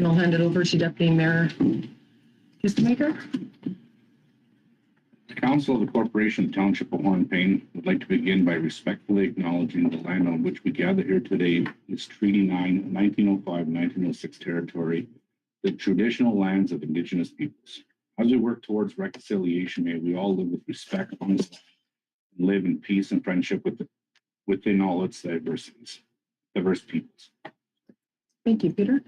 and I'll hand it over to Deputy Mayor Kistemaker. The Council of the Corporation of Township of Hornepayne would like to begin by respectfully acknowledging the land on which we gather here today is Treaty 9, 1905-1906 territory, the traditional lands of Indigenous peoples. As we work towards reconciliation, may we all live with respect on this land and live in peace and friendship within all its diverse peoples. Thank you, Peter.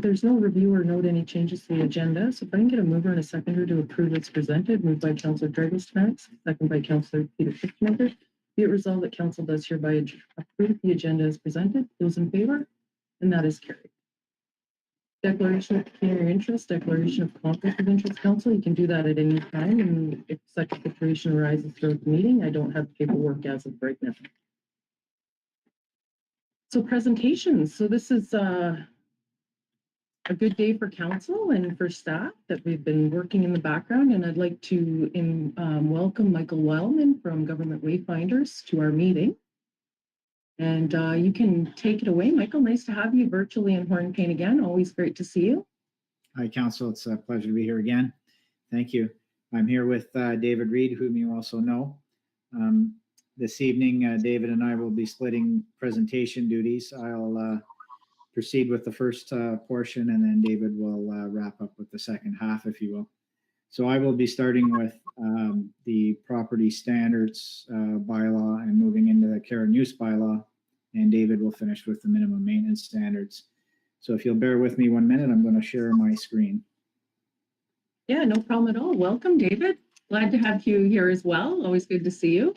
There's no review or note any changes to the agenda, so if I can get a mover and a seconder to approve as presented, moved by Councillor Dragos-Max, second by Councillor Peter Kistemaker. Be it resolved that Council does hereby approve the agenda as presented. Those in favor? And that is carried. Declaration of pecuniary interest, declaration of conflict of interest, Council. You can do that at any time, and if such a situation arises throughout the meeting, I don't have paperwork as of right now. So presentations. So this is a good day for Council and for staff that we've been working in the background, and I'd like to welcome Michael Wildman from Government Wayfinders to our meeting. And you can take it away, Michael. Nice to have you virtually in Hornepayne again. Always great to see you. Hi, Council. It's a pleasure to be here again. Thank you. I'm here with David Reed, whom you also know. This evening, David and I will be splitting presentation duties. I'll proceed with the first portion, and then David will wrap up with the second half, if you will. So I will be starting with the property standards bylaw and moving into the care and use bylaw, and David will finish with the minimum maintenance standards. So if you'll bear with me 1 minute, I'm going to share my screen. Yeah, no problem at all. Welcome, David. Glad to have you here as well. Always good to see you.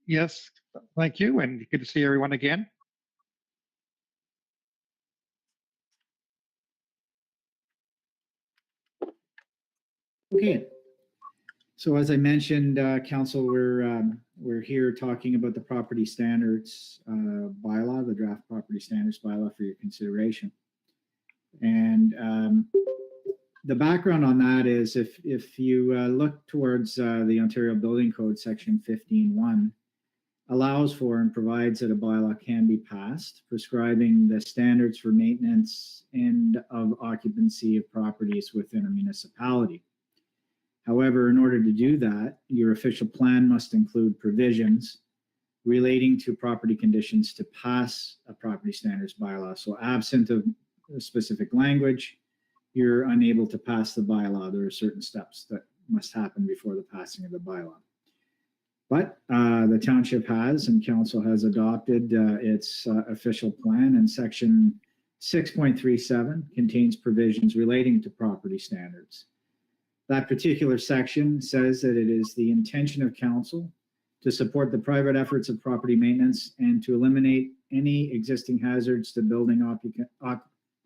Yes, thank you, and good to see everyone again. Okay, so as I mentioned, Council, we're here talking about the property standards bylaw, the draft property standards bylaw for your consideration. And the background on that is if you look towards the Ontario Building Code section 15.1 allows for and provides that a bylaw can be passed prescribing the standards for maintenance and of occupancy of properties within a municipality. However, in order to do that, your official plan must include provisions relating to property conditions to pass a property standards bylaw. So absent of specific language, you're unable to pass the bylaw. There are certain steps that must happen before the passing of the bylaw. But the township has and council has adopted its official plan, and section 6.37 contains provisions relating to property standards. That particular section says that it is the intention of council to support the private efforts of property maintenance and to eliminate any existing hazards to building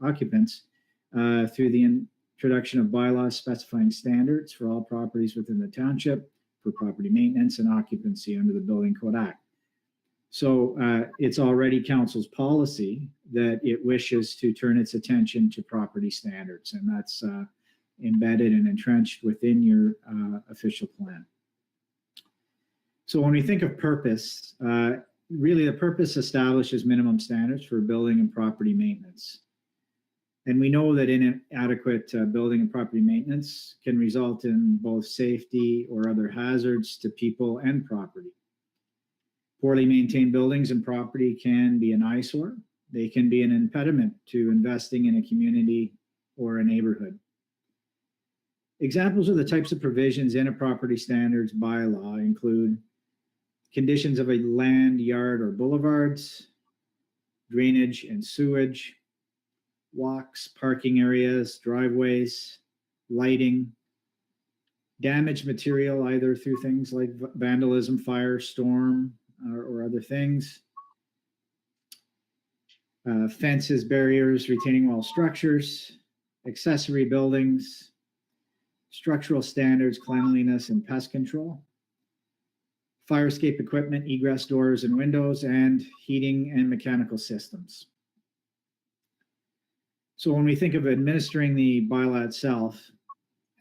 occupants through the introduction of bylaws specifying standards for all properties within the township for property maintenance and occupancy under the Building Code Act. So it's already council's policy that it wishes to turn its attention to property standards, and that's embedded and entrenched within your official plan. So when we think of purpose, really the purpose establishes minimum standards for building and property maintenance. And we know that inadequate building and property maintenance can result in both safety or other hazards to people and property. Poorly maintained buildings and property can be an eyesore. They can be an impediment to investing in a community or a neighborhood. Examples of the types of provisions in a property standards bylaw include conditions of a land, yard, or boulevards, drainage and sewage, walks, parking areas, driveways, lighting, damaged material either through things like vandalism, fire, storm, or other things, fences, barriers, retaining wall structures, accessory buildings, structural standards, cleanliness, and pest control, fire escape equipment, egress doors and windows, and heating and mechanical systems. So when we think of administering the bylaw itself,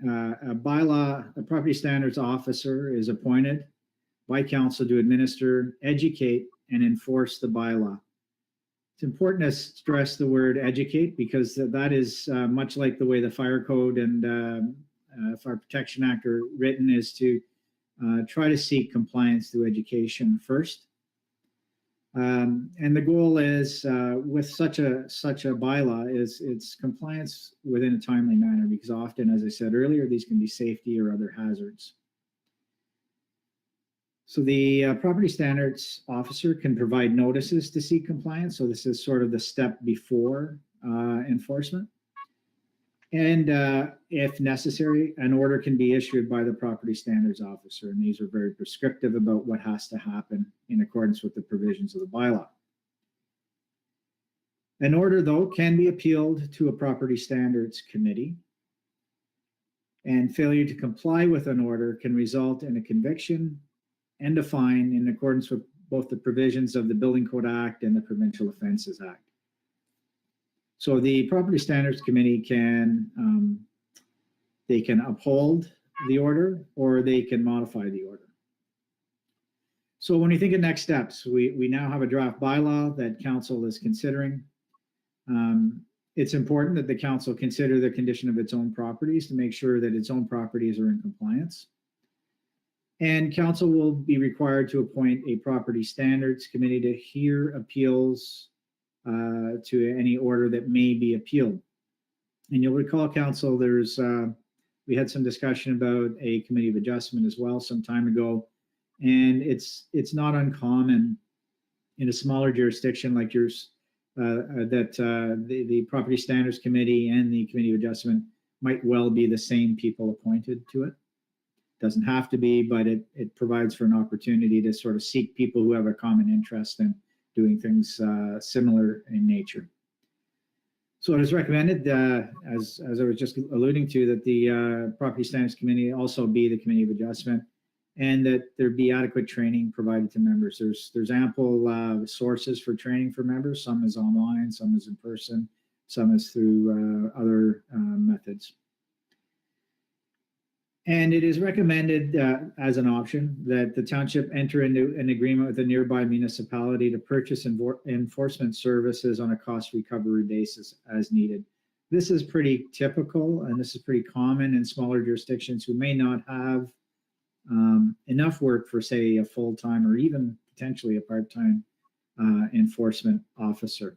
a property standards officer is appointed by council to administer, educate, and enforce the bylaw. It's important to stress the word educate, because that is much like the way the fire code and Fire Protection Act are written, is to try to seek compliance through education first. And the goal is with such a bylaw is it's compliance within a timely manner, because often, as I said earlier, these can be safety or other hazards. So the property standards officer can provide notices to seek compliance. So this is sort of the step before enforcement. And if necessary, an order can be issued by the property standards officer. And these are very prescriptive about what has to happen in accordance with the provisions of the bylaw. An order, though, can be appealed to a property standards committee. And failure to comply with an order can result in a conviction and a fine in accordance with both the provisions of the Building Code Act and the Provincial Offences Act. So the Property Standards Committee can they can uphold the order, or they can modify the order. So when we think of next steps, we now have a draft bylaw that council is considering. It's important that the council consider the condition of its own properties to make sure that its own properties are in compliance. And council will be required to appoint a property standards committee to hear appeals to any order that may be appealed. And you'll recall, council, we had some discussion about a committee of adjustment as well some time ago. And it's not uncommon in a smaller jurisdiction like yours that the property standards committee and the committee of adjustment might well be the same people appointed to it. Doesn't have to be, but it provides for an opportunity to sort of seek people who have a common interest in doing things similar in nature. So it is recommended, as I was just alluding to, that the Property Standards Committee also be the Committee of Adjustment, and that there be adequate training provided to members. There's ample sources for training for members. Some is online, some is in person, some is through other methods. And it is recommended as an option that the township enter into an agreement with a nearby municipality to purchase enforcement services on a cost recovery basis as needed. This is pretty typical, and this is pretty common in smaller jurisdictions who may not have enough work for, say, a full-time or even potentially a part-time enforcement officer.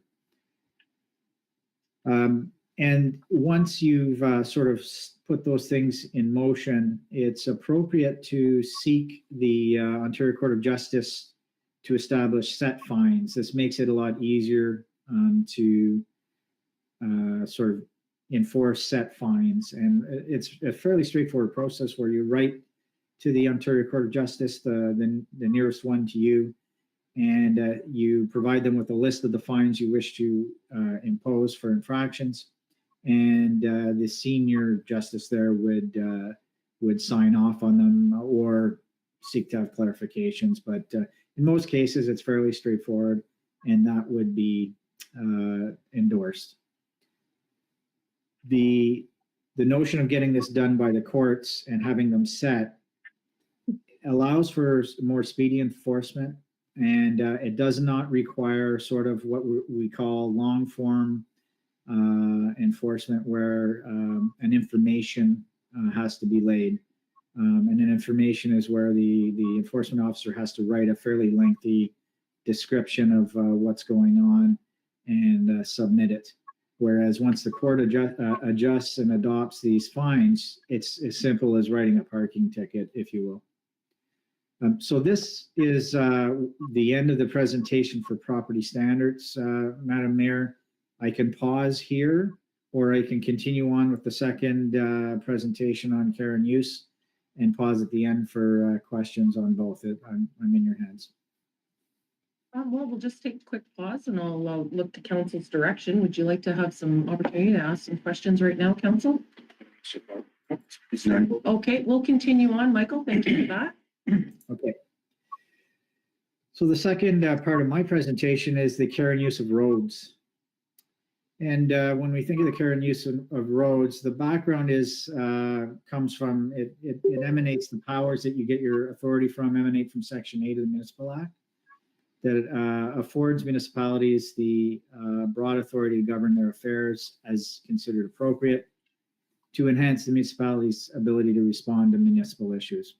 And once you've sort of put those things in motion, it's appropriate to seek the Ontario Court of Justice to establish set fines. This makes it a lot easier to sort of enforce set fines. And it's a fairly straightforward process where you write to the Ontario Court of Justice, the nearest one to you, and you provide them with a list of the fines you wish to impose for infractions. And the senior justice there would sign off on them or seek to have clarifications. But in most cases, it's fairly straightforward, and that would be endorsed. The notion of getting this done by the courts and having them set allows for more speedy enforcement, and it does not require sort of what we call long form enforcement, where an information has to be laid. And an information is where the enforcement officer has to write a fairly lengthy description of what's going on and submit it. Whereas once the court adjusts and adopts these fines, it's as simple as writing a parking ticket, if you will. So this is the end of the presentation for property standards. Madam Mayor, I can pause here, or I can continue on with the second presentation on care and use, and pause at the end for questions on both. I'm in your hands. Well, we'll just take a quick pause, and I'll look to council's direction. Would you like to have some opportunity to ask some questions right now, council? Okay, we'll continue on. Michael, thank you for that. Okay. So the second part of my presentation is the care and use of roads. And when we think of the care and use of roads, the background is comes from it emanates, the powers that you get your authority from emanate from Section 8 of the Municipal Act. that affords municipalities the broad authority to govern their affairs as considered appropriate to enhance the municipality's ability to respond to municipal issues.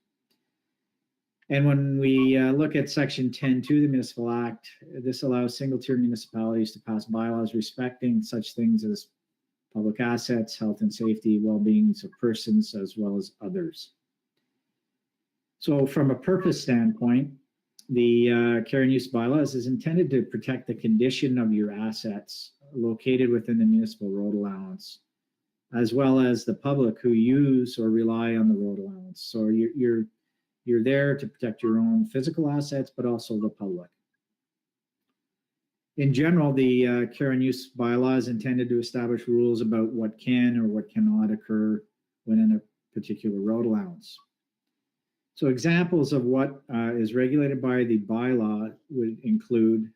And when we look at Section 10.2 of the Municipal Act, this allows single-tier municipalities to pass bylaws respecting such things as public assets, health and safety, well-being of persons, as well as others. So from a purpose standpoint, the care and use bylaws is intended to protect the condition of your assets located within the municipal road allowance, as well as the public who use or rely on the road allowance. So you're there to protect your own physical assets, but also the public. In general, the care and use bylaw is intended to establish rules about what can or what cannot occur when in a particular road allowance. So examples of what is regulated by the bylaw would include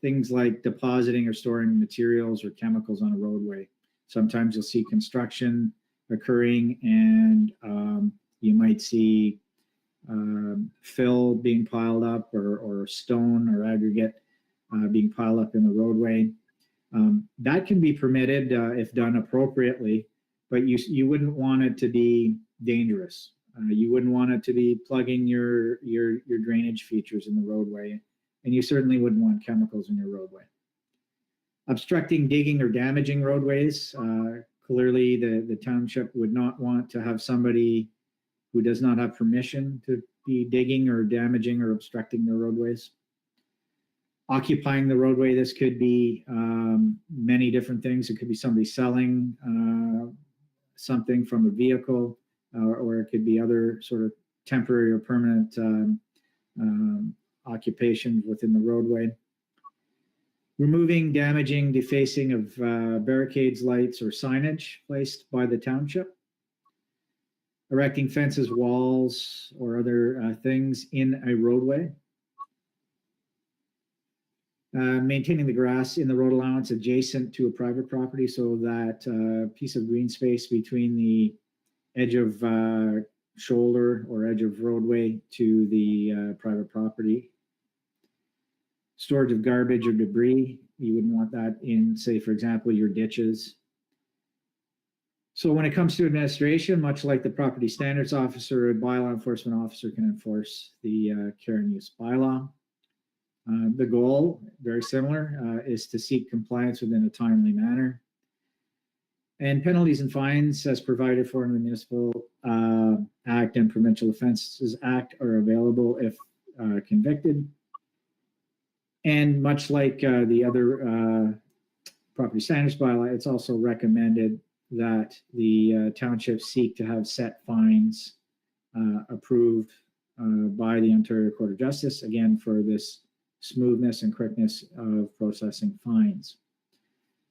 things like depositing or storing materials or chemicals on a roadway. Sometimes you'll see construction occurring and you might see fill being piled up or stone or aggregate being piled up in the roadway. That can be permitted if done appropriately, but you wouldn't want it to be dangerous. You wouldn't want it to be plugging your drainage features in the roadway, and you certainly wouldn't want chemicals in your roadway. Obstructing, digging, or damaging roadways. Clearly, the township would not want to have somebody who does not have permission to be digging or damaging or obstructing their roadways. Occupying the roadway, this could be many different things. It could be somebody selling something from a vehicle, or it could be other sort of temporary or permanent occupation within the roadway. Removing, damaging, defacing of barricades, lights, or signage placed by the township. Erecting fences, walls, or other things in a roadway. Maintaining the grass in the road allowance adjacent to a private property, so that piece of green space between the edge of shoulder or edge of roadway to the private property. Storage of garbage or debris, you wouldn't want that in, say, for example, your ditches. So when it comes to administration, much like the property standards officer, a bylaw enforcement officer can enforce the care and use bylaw. The goal, very similar, is to seek compliance within a timely manner. And penalties and fines as provided for in the Municipal Act and Provincial Offences Act are available if convicted. And much like the other property standards bylaw, it's also recommended that the township seek to have set fines approved by the Ontario Court of Justice, again, for this smoothness and quickness of processing fines.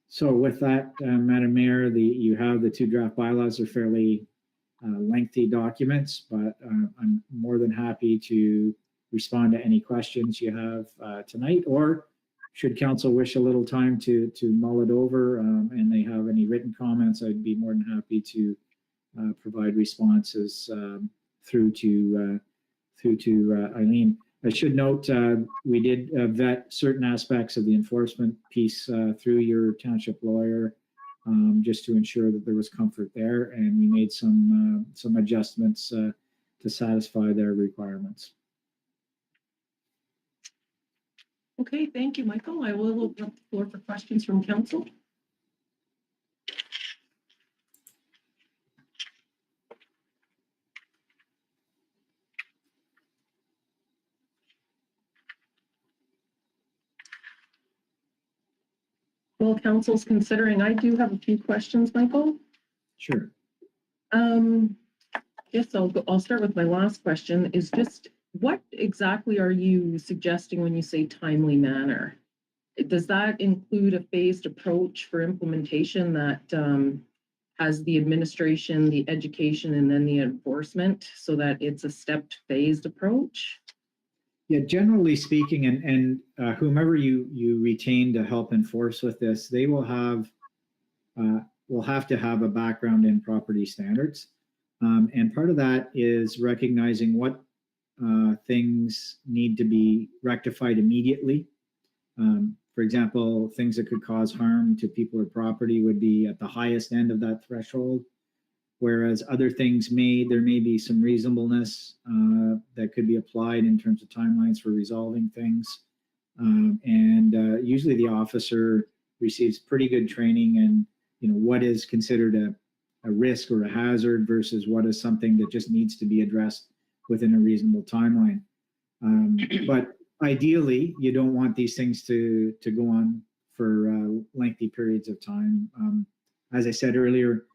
So with that, Madam Mayor, you have the two draft bylaws. Are fairly lengthy documents, but I'm more than happy to respond to any questions you have tonight, or should council wish a little time to mull it over and they have any written comments, I'd be more than happy to provide responses through to Eileen. I should note we did vet certain aspects of the enforcement piece through your township lawyer just to ensure that there was comfort there, and we made some adjustments to satisfy their requirements. Okay, thank you, Michael. I will open up the floor for questions from council. Well, council's considering, I do have a few questions, Michael. Sure. Yes, I'll start with my last question, is just what exactly are you suggesting when you say timely manner? Does that include a phased approach for implementation that has the administration, the education, and then the enforcement so that it's a stepped phased approach? Yeah, generally speaking, and whomever you retain to help enforce with this, they will have to have a background in property standards. And part of that is recognizing what things need to be rectified immediately. For example, things that could cause harm to people or property would be at the highest end of that threshold, whereas other things there may be some reasonableness that could be applied in terms of timelines for resolving things. Usually the officer receives pretty good training and what is considered a risk or a hazard versus what is something that just needs to be addressed within a reasonable timeline. But ideally, you don't want these things to go on for lengthy periods of time. As I said earlier,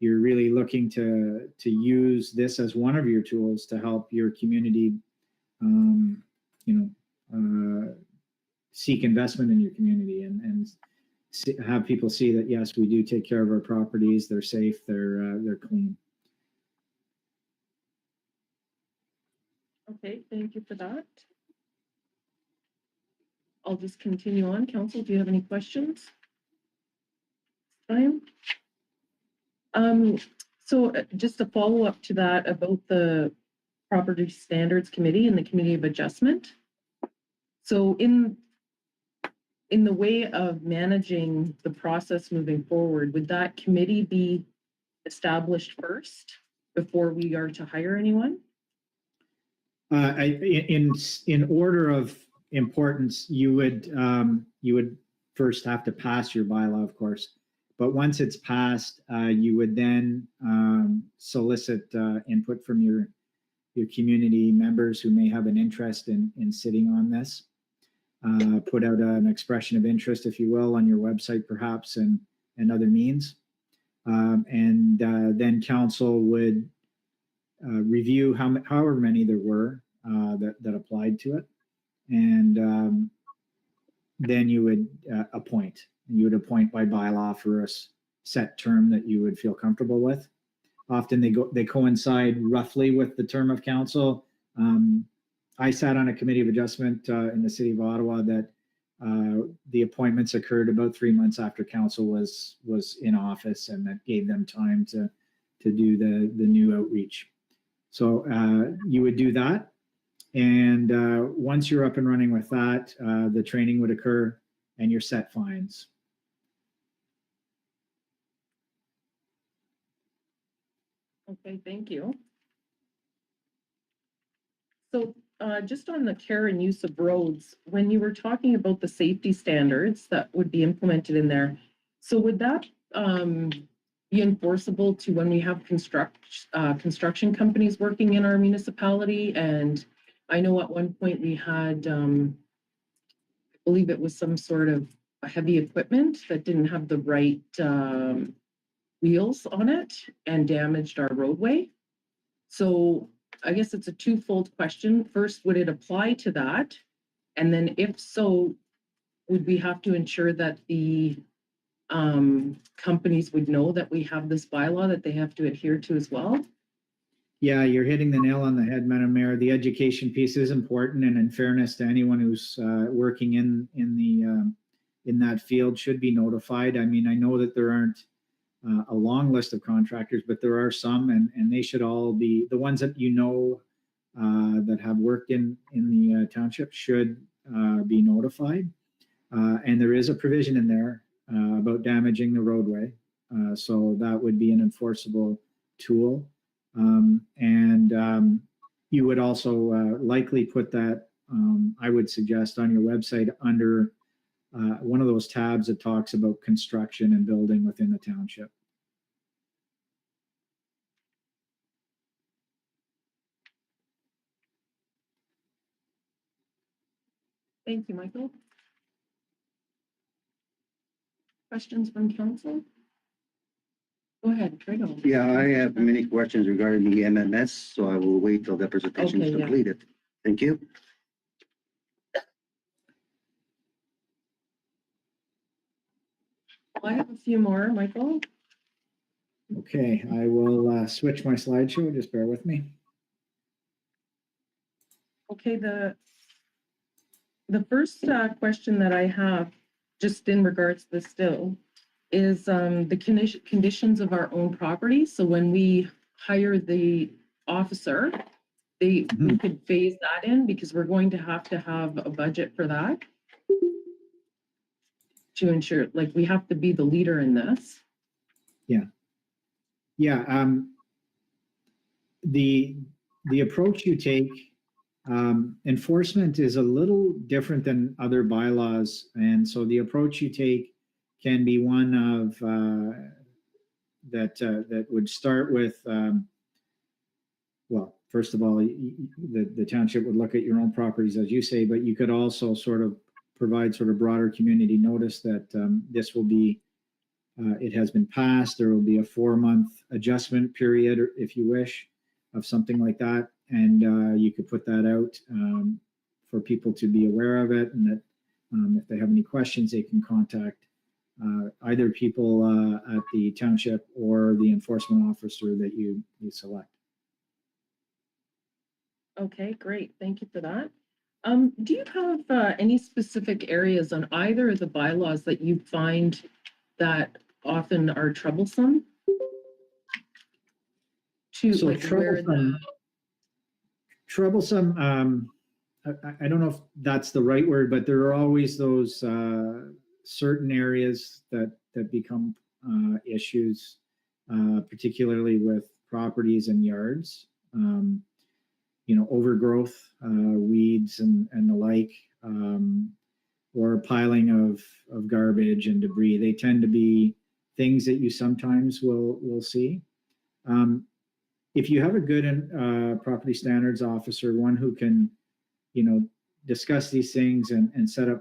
you're really looking to use this as one of your tools to help your community, seek investment in your community and have people see that, yes, we do take care of our properties. They're safe. They're clean. Okay, thank you for that. I'll just continue on. Council, do you have any questions? Time? So just a follow up to that about the Property Standards Committee and the Committee of Adjustment. So in the way of managing the process moving forward, would that committee be established first before we are to hire anyone? In order of importance, you would first have to pass your bylaw, of course. But once it's passed, you would then solicit input from your community members who may have an interest in sitting on this. Put out an expression of interest, if you will, on your website, perhaps, and other means. Then council would review however many there were that applied to it. And then you would appoint. You would appoint by bylaw for a set term that you would feel comfortable with. Often they coincide roughly with the term of council. I sat on a committee of adjustment in the city of Ottawa that the appointments occurred about 3 months after council was in office, and that gave them time to do the new outreach. So you would do that. And once you're up and running with that, the training would occur and you're set fines. Okay, thank you. So just on the care and use of roads, when you were talking about the safety standards that would be implemented in there, so would that be enforceable to when we have construction companies working in our municipality? And I know at one point we had, I believe it was some sort of heavy equipment that didn't have the right wheels on it and damaged our roadway. So I guess it's a twofold question. First, would it apply to that? And then if so, would we have to ensure that the companies would know that we have this bylaw that they have to adhere to as well? Yeah, you're hitting the nail on the head, Madam Mayor. The education piece is important, and in fairness to anyone who's working in that field should be notified. I mean, I know that there aren't a long list of contractors, but there are some, and they should all be the ones that that have worked in the township should be notified. And there is a provision in there about damaging the roadway, so that would be an enforceable tool. You would also likely put that, I would suggest, on your website under one of those tabs that talks about construction and building within the township. Thank you, Michael. Questions from council? Go ahead, Trigo. Yeah, I have many questions regarding the MMS, so I will wait till the presentation is Okay, yeah. completed. Thank you. I have a few more, Michael. Okay, I will switch my slideshow. Just bear with me. Okay, the first question that I have, just in regards to this still, is the conditions of our own property. So when we hire the officer, we could phase that in because we're going to have a budget for that to ensure, like, we have to be the leader in this. Yeah, the approach you take, enforcement is a little different than other bylaws, and so the approach you take can be one of that would start with, well, first of all, the township would look at your own properties, as you say, but you could also sort of provide sort of broader community notice that this will be, it has been passed. There will be a 4-month adjustment period, if you wish, of something like that. And you could put that out for people to be aware of it, and that if they have any questions, they can contact either people at the township or the enforcement officer that you select. Okay, great. Thank you for that. Do you have any specific areas on either of the bylaws that you find that often are troublesome? To So like where the troublesome, I don't know if that's the right word, but there are always those certain areas that become issues, particularly with properties and yards. Overgrowth, weeds and the like, or piling of garbage and debris. They tend to be things that you sometimes will see. If you have a good property standards officer, one who can, discuss these things and set up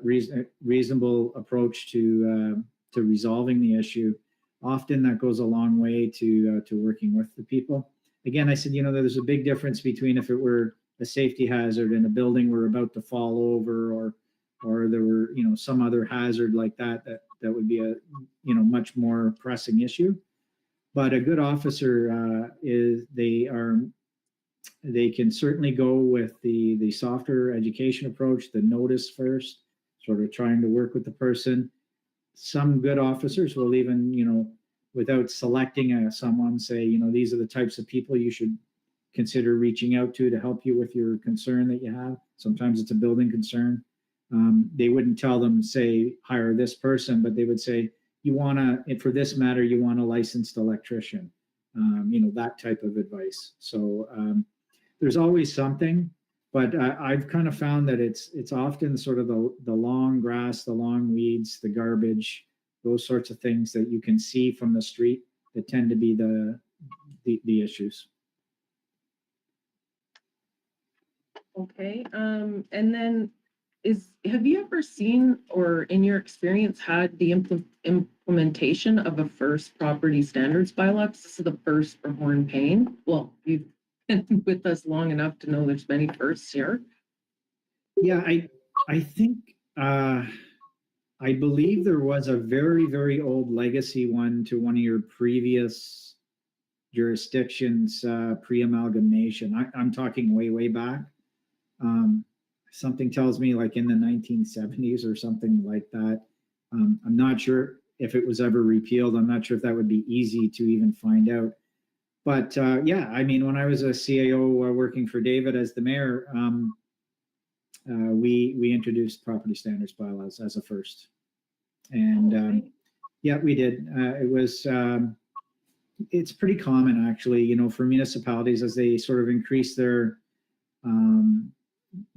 reasonable approach to resolving the issue, often that goes a long way to working with the people. Again, I said, there's a big difference between if it were a safety hazard in a building were about to fall over, or there were, some other hazard like that would be a, much more pressing issue. But a good officer they can certainly go with the softer education approach, the notice first, sort of trying to work with the person. Some good officers will even, without selecting someone, say, these are the types of people you should consider reaching out to help you with your concern that you have. Sometimes it's a building concern. They wouldn't tell them, say, hire this person, but they would say, for this matter, you want a licensed electrician, that type of advice. So there's always something, but I've kind of found that it's often sort of the long grass, the long weeds, the garbage, those sorts of things that you can see from the street that tend to be the issues. okay, and then have you ever seen or in your experience had the implementation of a first property standards bylaw? This is the first for Hornepayne. Well, you've been with us long enough to know there's many firsts here. Yeah, I think I believe there was a very, very old legacy one to one of your previous jurisdictions pre-amalgamation. I'm talking way back. Something tells me like in the 1970s or something like that. I'm not sure if it was ever repealed. I'm not sure if that would be easy to even find out. But yeah, I mean, when I was a CAO working for David as the mayor, we introduced property standards bylaws as a first. And yeah, we did. It's pretty common actually, for municipalities as they sort of increase their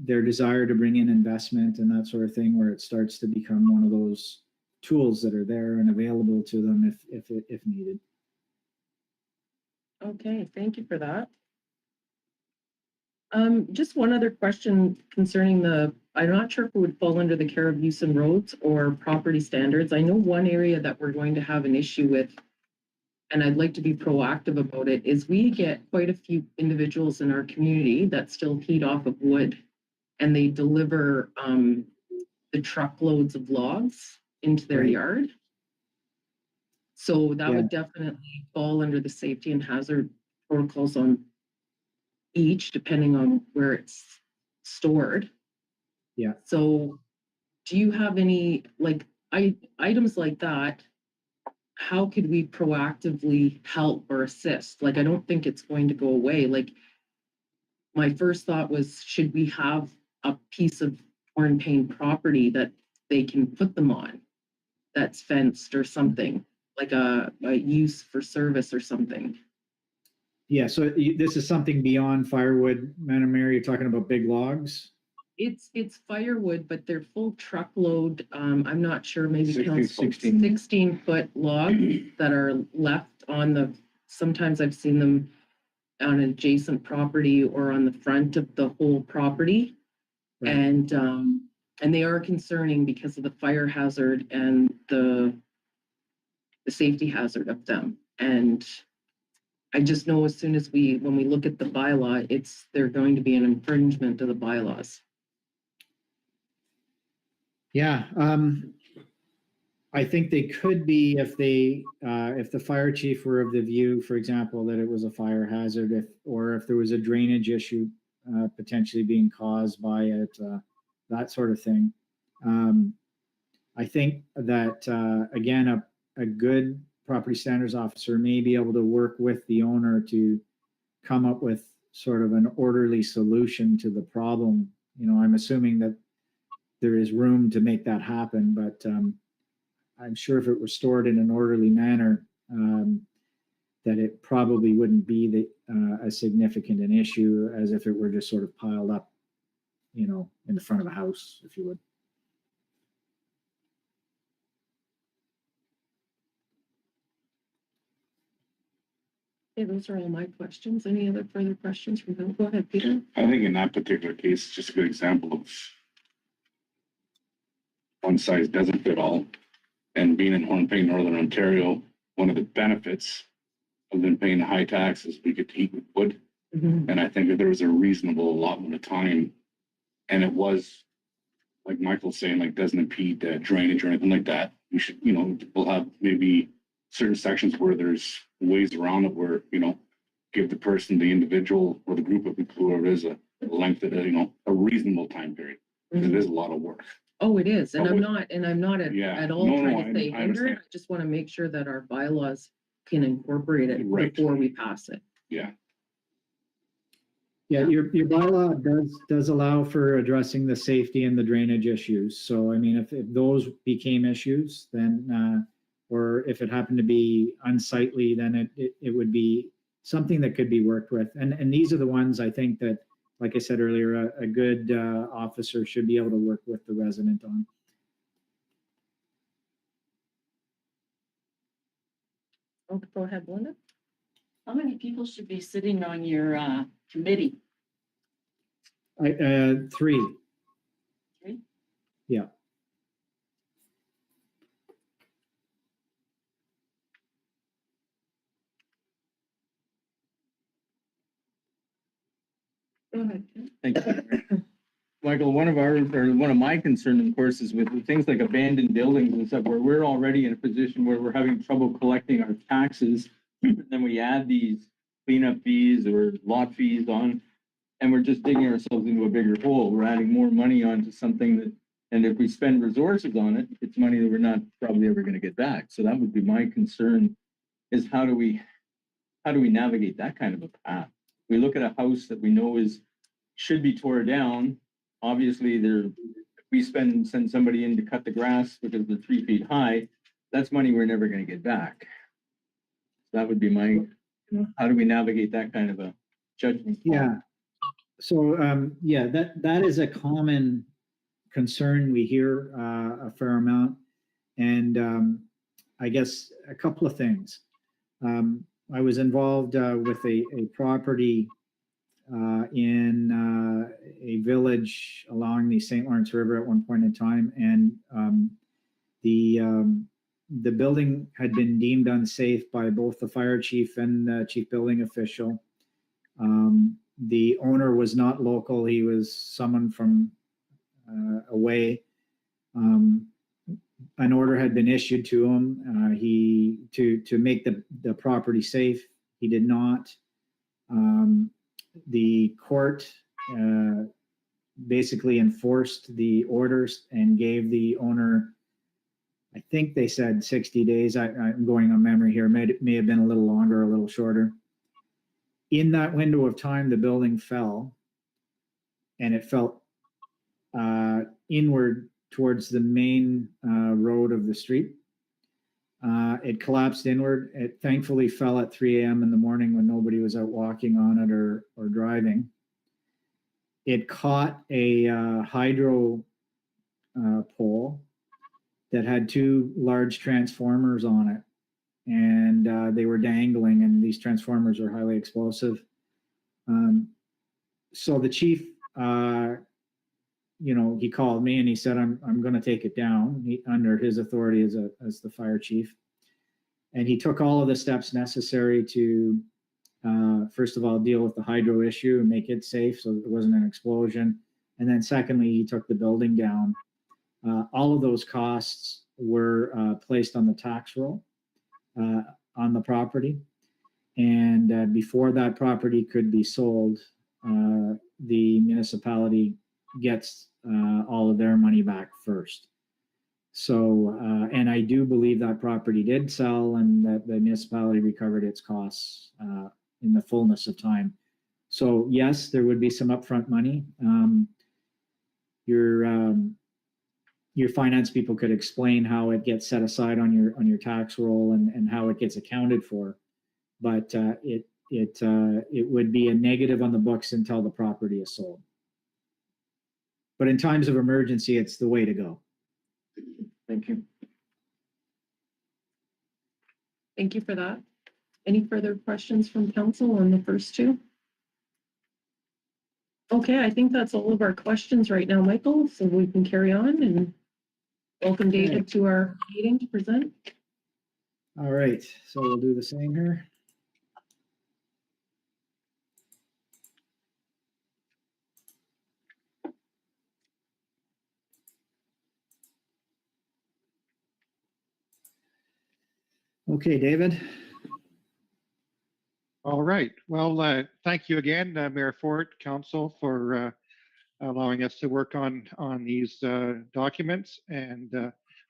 desire to bring in investment and that sort of thing, where it starts to become one of those tools that are there and available to them if needed. Okay, thank you for that. Just one other question concerning I'm not sure if it would fall under the care of use and roads or property standards. I know one area that we're going to have an issue with, and I'd like to be proactive about it, is we get quite a few individuals in our community that still heat off of wood, and they deliver the truckloads of logs into their Right. yard. So that Yeah. would definitely fall under the safety and hazard protocols on each, depending on where it's stored. Yeah. So do you have any items like that? How could we proactively help or assist? Like, I don't think it's going to go away. Like, my first thought was, should we have a piece of Hornepayne property that they can put them on that's fenced or something, like a use for service or something? Yeah, so this is something beyond firewood, Madam Mayor, you're talking about big logs? It's firewood, but they're full truckload. I'm not sure, maybe 16. 16-foot logs that are left on the, sometimes I've seen them on adjacent property or on the front of the whole property. Right. And they are concerning because of the fire hazard and the safety hazard of them. And I just know as soon as when we look at the bylaw, they're going to be an infringement of the bylaws. Yeah, I think they could be if the fire chief were of the view, for example, that it was a fire hazard, or if there was a drainage issue potentially being caused by it, that sort of thing. I think that again, a good property standards officer may be able to work with the owner to come up with sort of an orderly solution to the problem. You know, I'm assuming that there is room to make that happen, but I'm sure if it was stored in an orderly manner, that it probably wouldn't be as significant an issue as if it were just sort of piled up, you know, in the front of a house, if you would. Okay, those are all my questions. Any other further questions from you? Go ahead, Peter. I think in that particular case, it's just a good example of one size doesn't fit all. And being in Hornepayne, Northern Ontario, one of the benefits of them paying the high taxes, we get to heat with wood. Mhm. And I think if there was a reasonable allotment of time, and it was, like Michael's saying, like doesn't impede drainage or anything like that, we should, you know, we'll have maybe certain sections where there's ways around it where, you know, give the person, the individual or the group of people, whoever it is, a length of, you know, a reasonable time period. Because it is a lot of work. Oh, it is. And Oh, I'm not at all No, trying to say I hinder it. understand. I just want to make sure that our bylaws can incorporate it Right. before we pass it. Yeah. Yeah, your bylaw does allow for addressing the safety and the drainage issues. So, I mean, if those became issues, then, or if it happened to be unsightly, then it would be something that could be worked with. And these are the ones I think that, like I said earlier, a good officer should be able to work with the resident on. Oh, go ahead, Linda. How many people should be sitting on your committee? 3. 3? Yeah. Go ahead. Thank you. Michael, one of my concerns, of course, is with things like abandoned buildings and stuff, where we're already in a position where we're having trouble collecting our taxes. Then we add these cleanup fees or lot fees on, and we're just digging ourselves into a bigger hole. We're adding more money onto something that, and if we spend resources on it, it's money that we're not probably ever going to get back. So that would be my concern, is how do we navigate that kind of a path? We look at a house that we know should be tore down. Obviously, we send somebody in to cut the grass because they're 3 feet high. That's money we're never going to get back. So that would be how do we navigate that kind of a judgment? Yeah. So, yeah, that is a common concern we hear a fair amount. And I guess a couple of things. I was involved with a property in a village along the St. Lawrence River at one point in time, and the building had been deemed unsafe by both the fire chief and the chief building official. The owner was not local; he was someone from away. An order had been issued to him. To make the property safe. He did not. The court basically enforced the orders and gave the owner, I think they said 60 days. I'm going on memory here. May have been a little longer, a little shorter. In that window of time, the building fell. and it fell inward towards the main road of the street. It collapsed inward. It thankfully fell at 3 a.m. in the morning when nobody was out walking on it or driving. It caught a hydro pole that had two large transformers on it, and they were dangling, and these transformers are highly explosive. So the chief, he called me and he said, I'm going to take it down, under his authority as the fire chief. And he took all of the steps necessary to, first of all, deal with the hydro issue and make it safe so that there wasn't an explosion. And then secondly, he took the building down. All of those costs were placed on the tax roll on the property. And before that property could be sold, the municipality gets all of their money back first. So, and I do believe that property did sell and that the municipality recovered its costs in the fullness of time. So yes, there would be some upfront money. Your finance people could explain how it gets set aside on your tax roll and how it gets accounted for, but it would be a negative on the books until the property is sold. But in times of emergency, it's the way to go. Thank you. Thank you for that. Any further questions from council on the first two? Okay, I think that's all of our questions right now, Michael, so we can carry on and welcome David to our meeting to present. All right, so we'll do the same here. Okay, David. All right. Well, thank you again, Mayor Fort, Council, for allowing us to work on these documents. And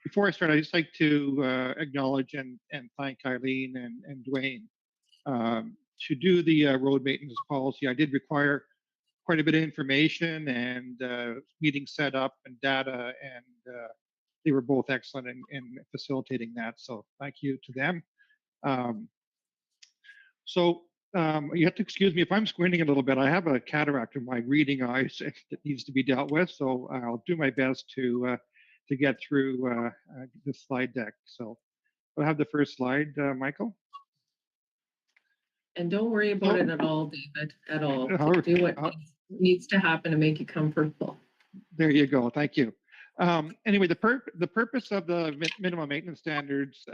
before I start, I'd just like to acknowledge and thank Eileen and Dwayne. To do the road maintenance policy, I did require quite a bit of information and meeting setup and data, and they were both excellent in facilitating that. So thank you to them. You have to excuse me if I'm squinting a little bit. I have a cataract in my reading eyes that needs to be dealt with, so I'll do my best to get through the slide deck. So I'll have the first slide, Michael. And don't worry about it at all, David, at all. Do what needs to happen to make you comfortable. There you go. Thank you. Anyway, the purpose of the minimum maintenance standards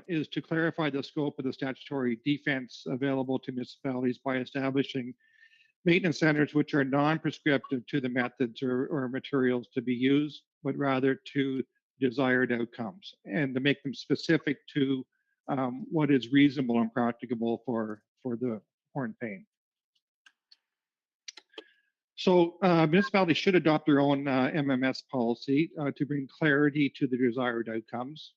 is to clarify the scope of the statutory defense available to municipalities by establishing maintenance standards which are non-prescriptive to the methods or materials to be used, but rather to desired outcomes, and to make them specific to what is reasonable and practicable for the Hornepayne. So municipalities should adopt their own MMS policy to bring clarity to the desired outcomes.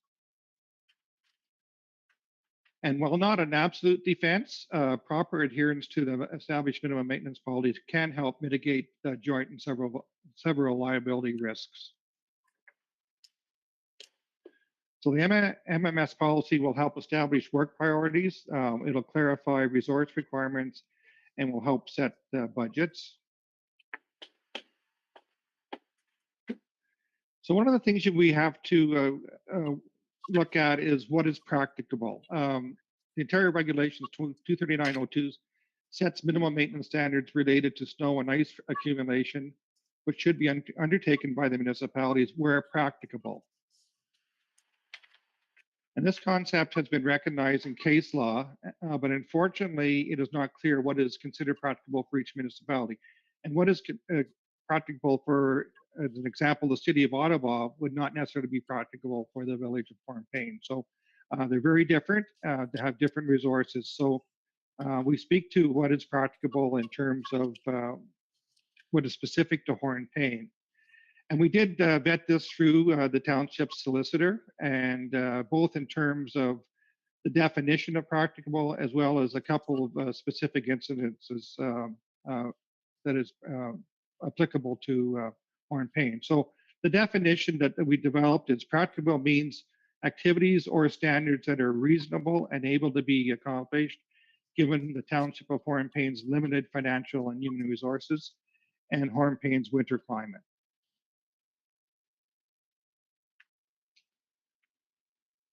And while not an absolute defense, proper adherence to the established minimum maintenance policies can help mitigate joint and several liability risks. So the MMS policy will help establish work priorities. It'll clarify resource requirements and will help set budgets. So one of the things that we have to look at is what is practicable. The Ontario Regulations 23902 sets minimum maintenance standards related to snow and ice accumulation, which should be undertaken by the municipalities where practicable. And this concept has been recognized in case law, but unfortunately, it is not clear what is considered practicable for each municipality. And what is practicable for, as an example, the city of Ottawa would not necessarily be practicable for the village of Hornepayne. So they're very different, they have different resources. So we speak to what is practicable in terms of what is specific to Hornepayne. And we did vet this through the township solicitor, and both in terms of the definition of practicable, as well as a couple of specific incidences that is applicable to Hornepayne. So the definition that we developed is practicable means activities or standards that are reasonable and able to be accomplished given the Township of Hornepayne's limited financial and human resources and Hornepayne's winter climate.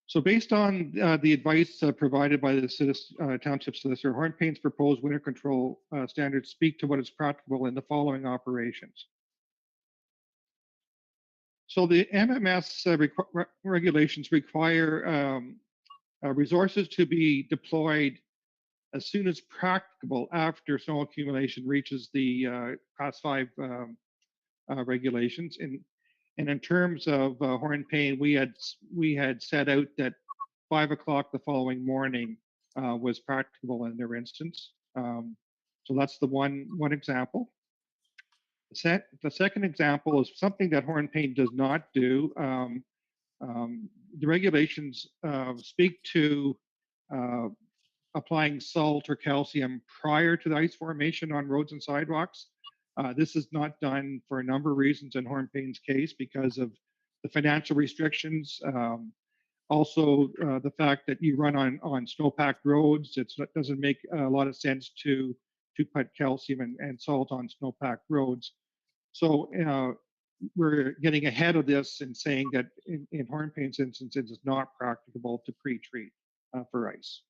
So based on the advice provided by the Township Solicitor, Hornepayne's proposed winter control standards speak to what is practicable in the following operations. So the MMS regulations require resources to be deployed as soon as practicable after snow accumulation reaches the Class 5 regulations. And in terms of Hornepayne, we had set out that 5 o'clock the following morning was practicable in their instance. So that's the one example. The second example is something that Hornepayne does not do. The regulations speak to applying salt or calcium prior to the ice formation on roads and sidewalks. This is not done for a number of reasons in Hornepayne's case because of the financial restrictions. Also, the fact that you run on snow-packed roads, it doesn't make a lot of sense to put calcium and salt on snow-packed roads. So we're getting ahead of this and saying that in Hornepayne's instance, it is not practicable to pre-treat for ice.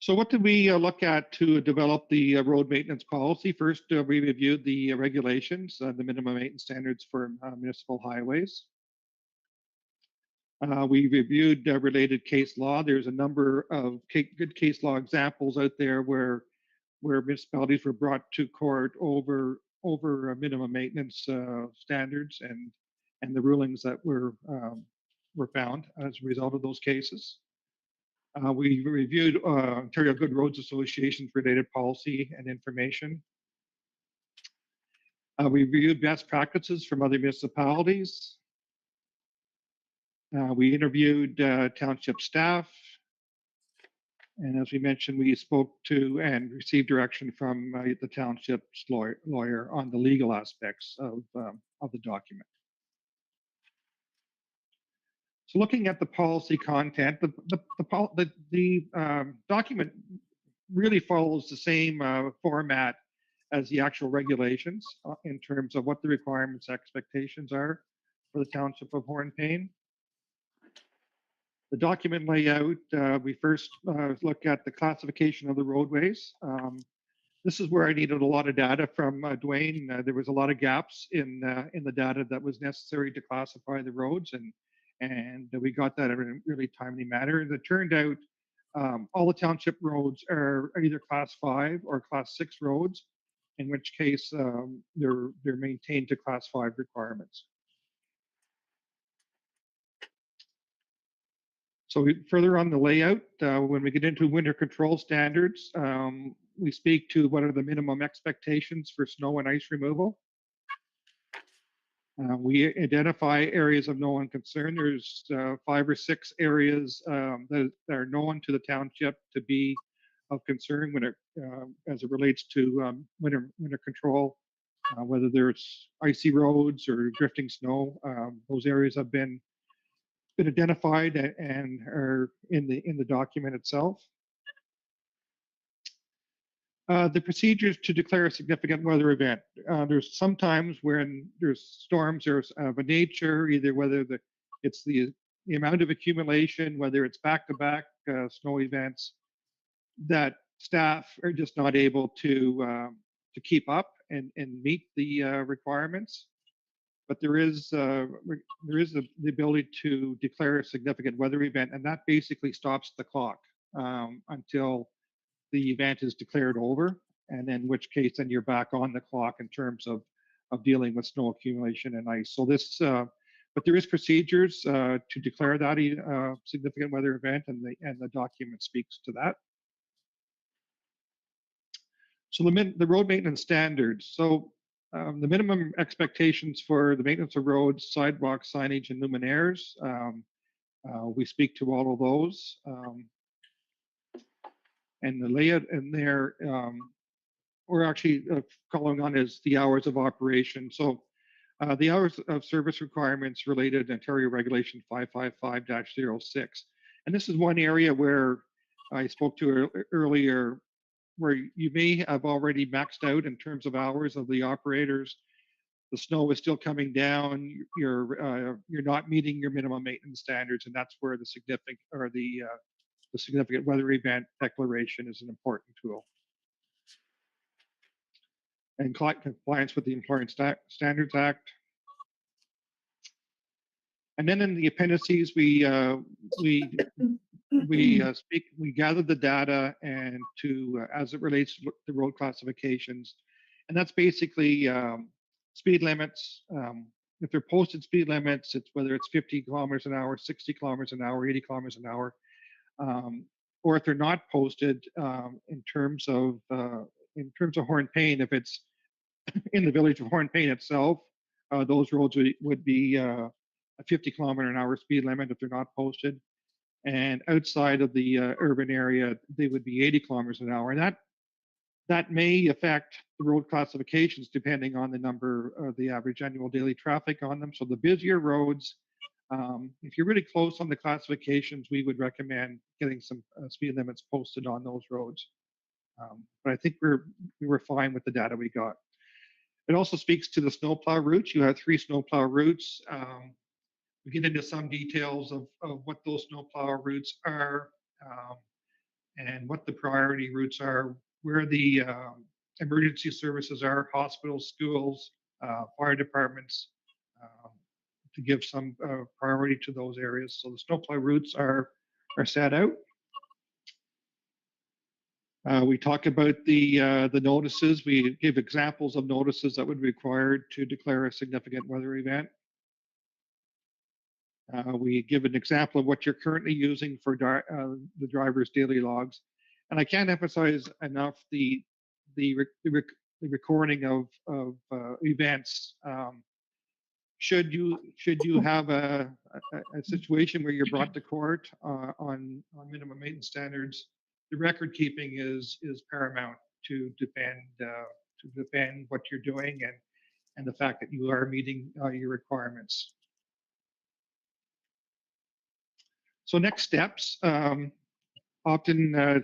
So what did we look at to develop the road maintenance policy? First, we reviewed the regulations, the minimum maintenance standards for municipal highways. We reviewed related case law. There's a number of good case law examples out there where municipalities were brought to court over minimum maintenance standards and the rulings that were found as a result of those cases. We reviewed Ontario Good Roads Association's related policy and information. We reviewed best practices from other municipalities. We interviewed township staff. And as we mentioned, we spoke to and received direction from the township's lawyer on the legal aspects of the document. So looking at the policy content, the document really follows the same format as the actual regulations in terms of what the requirements, expectations are for the Township of Hornepayne. The document layout, we first look at the classification of the roadways. This is where I needed a lot of data from Dwayne. There was a lot of gaps in the data that was necessary to classify the roads, and we got that in a really timely manner. And it turned out all the township roads are either Class 5 or Class 6 roads, in which case they're maintained to Class 5 requirements. So further on the layout, when we get into winter control standards, we speak to what are the minimum expectations for snow and ice removal. We identify areas of known concern. There's 5 or 6 areas that are known to the township to be of concern when as it relates to winter control, whether there's icy roads or drifting snow. Those areas have been identified and are in the document itself. The procedures to declare a significant weather event. There's sometimes when there's storms of a nature, either whether it's the amount of accumulation, whether it's back-to-back snow events, that staff are just not able to keep up and meet the requirements. But there is the ability to declare a significant weather event, and that basically stops the clock until the event is declared over, and in which case then you're back on the clock in terms of dealing with snow accumulation and ice. So this, but there is procedures to declare that significant weather event, and the document speaks to that. So the road maintenance standards. So the minimum expectations for the maintenance of roads, sidewalks, signage, and luminaires. We speak to all of those. And the layout in there, or actually calling on is the hours of operation. So the hours of service requirements related to Ontario Regulation 555-06. And this is one area where I spoke to earlier, where you may have already maxed out in terms of hours of the operators. The snow is still coming down. You're not meeting your minimum maintenance standards, and that's where the significant weather event declaration is an important tool. And compliance with the Employment Standards Act. And then in the appendices, we gather the data and as it relates to the road classifications, and that's basically speed limits. If they're posted speed limits, it's whether it's 50 kilometers an hour, 60 kilometers an hour, 80 kilometers an hour, or if they're not posted in terms of Hornepayne, if it's in the village of Hornepayne itself, those roads would be a 50 kilometer an hour speed limit if they're not posted. And outside of the urban area, they would be 80 kilometers an hour. And that may affect the road classifications depending on the number of the average annual daily traffic on them. So the busier roads, if you're really close on the classifications, we would recommend getting some speed limits posted on those roads. But I think we were fine with the data we got. It also speaks to the snowplow routes. You have 3 snowplow routes. We get into some details of what those snowplow routes are and what the priority routes are, where the emergency services are, hospitals, schools, fire departments, to give some priority to those areas. So the snowplow routes are set out. We talk about the notices. We give examples of notices that would be required to declare a significant weather event. We give an example of what you're currently using for the driver's daily logs. And I can't emphasize enough the recording of events. Should you have a situation where you're brought to court on minimum maintenance standards, the record keeping is paramount to defend what you're doing and the fact that you are meeting your requirements. So next steps, often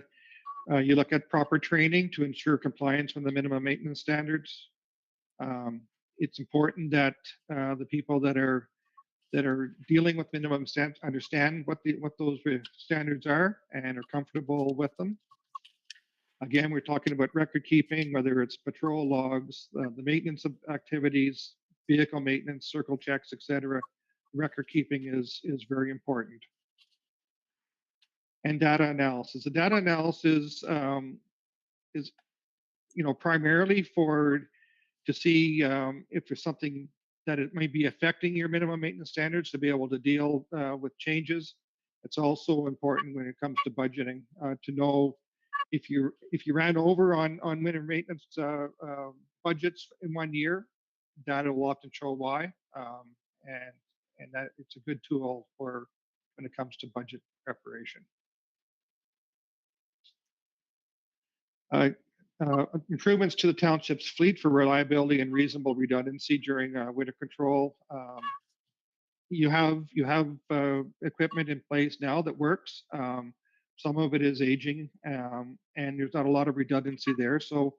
you look at proper training to ensure compliance with the minimum maintenance standards. It's important that the people that are dealing with minimum standards understand what those standards are and are comfortable with them. Again, we're talking about record keeping, whether it's patrol logs, the maintenance of activities, vehicle maintenance, circle checks, etc. Record keeping is very important. And data analysis. The data analysis is primarily to see if there's something that it might be affecting your minimum maintenance standards to be able to deal with changes. It's also important when it comes to budgeting to know if you ran over on minimum maintenance budgets in 1 year. Data will often show why, and that it's a good tool for when it comes to budget preparation. Improvements to the township's fleet for reliability and reasonable redundancy during winter control. You have equipment in place now that works. Some of it is aging, and there's not a lot of redundancy there. So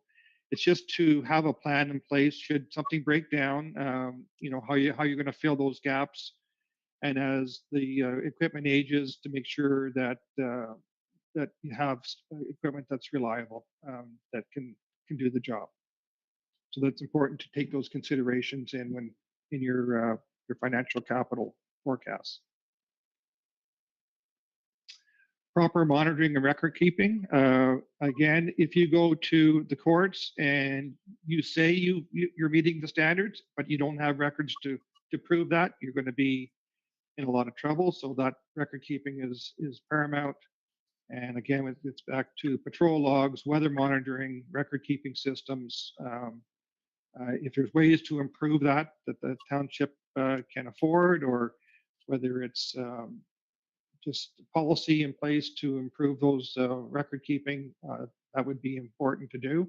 it's just to have a plan in place should something break down. How you're going to fill those gaps, and as the equipment ages, to make sure that that you have equipment that's reliable, that can do the job. So that's important to take those considerations in your financial capital forecasts. Proper monitoring and record keeping. Again, if you go to the courts and you say you're meeting the standards, but you don't have records to prove that, you're going to be in a lot of trouble. So that record keeping is paramount. And again, it's back to patrol logs, weather monitoring, record keeping systems. If there's ways to improve that the township can afford, or whether it's just policy in place to improve those record keeping, that would be important to do.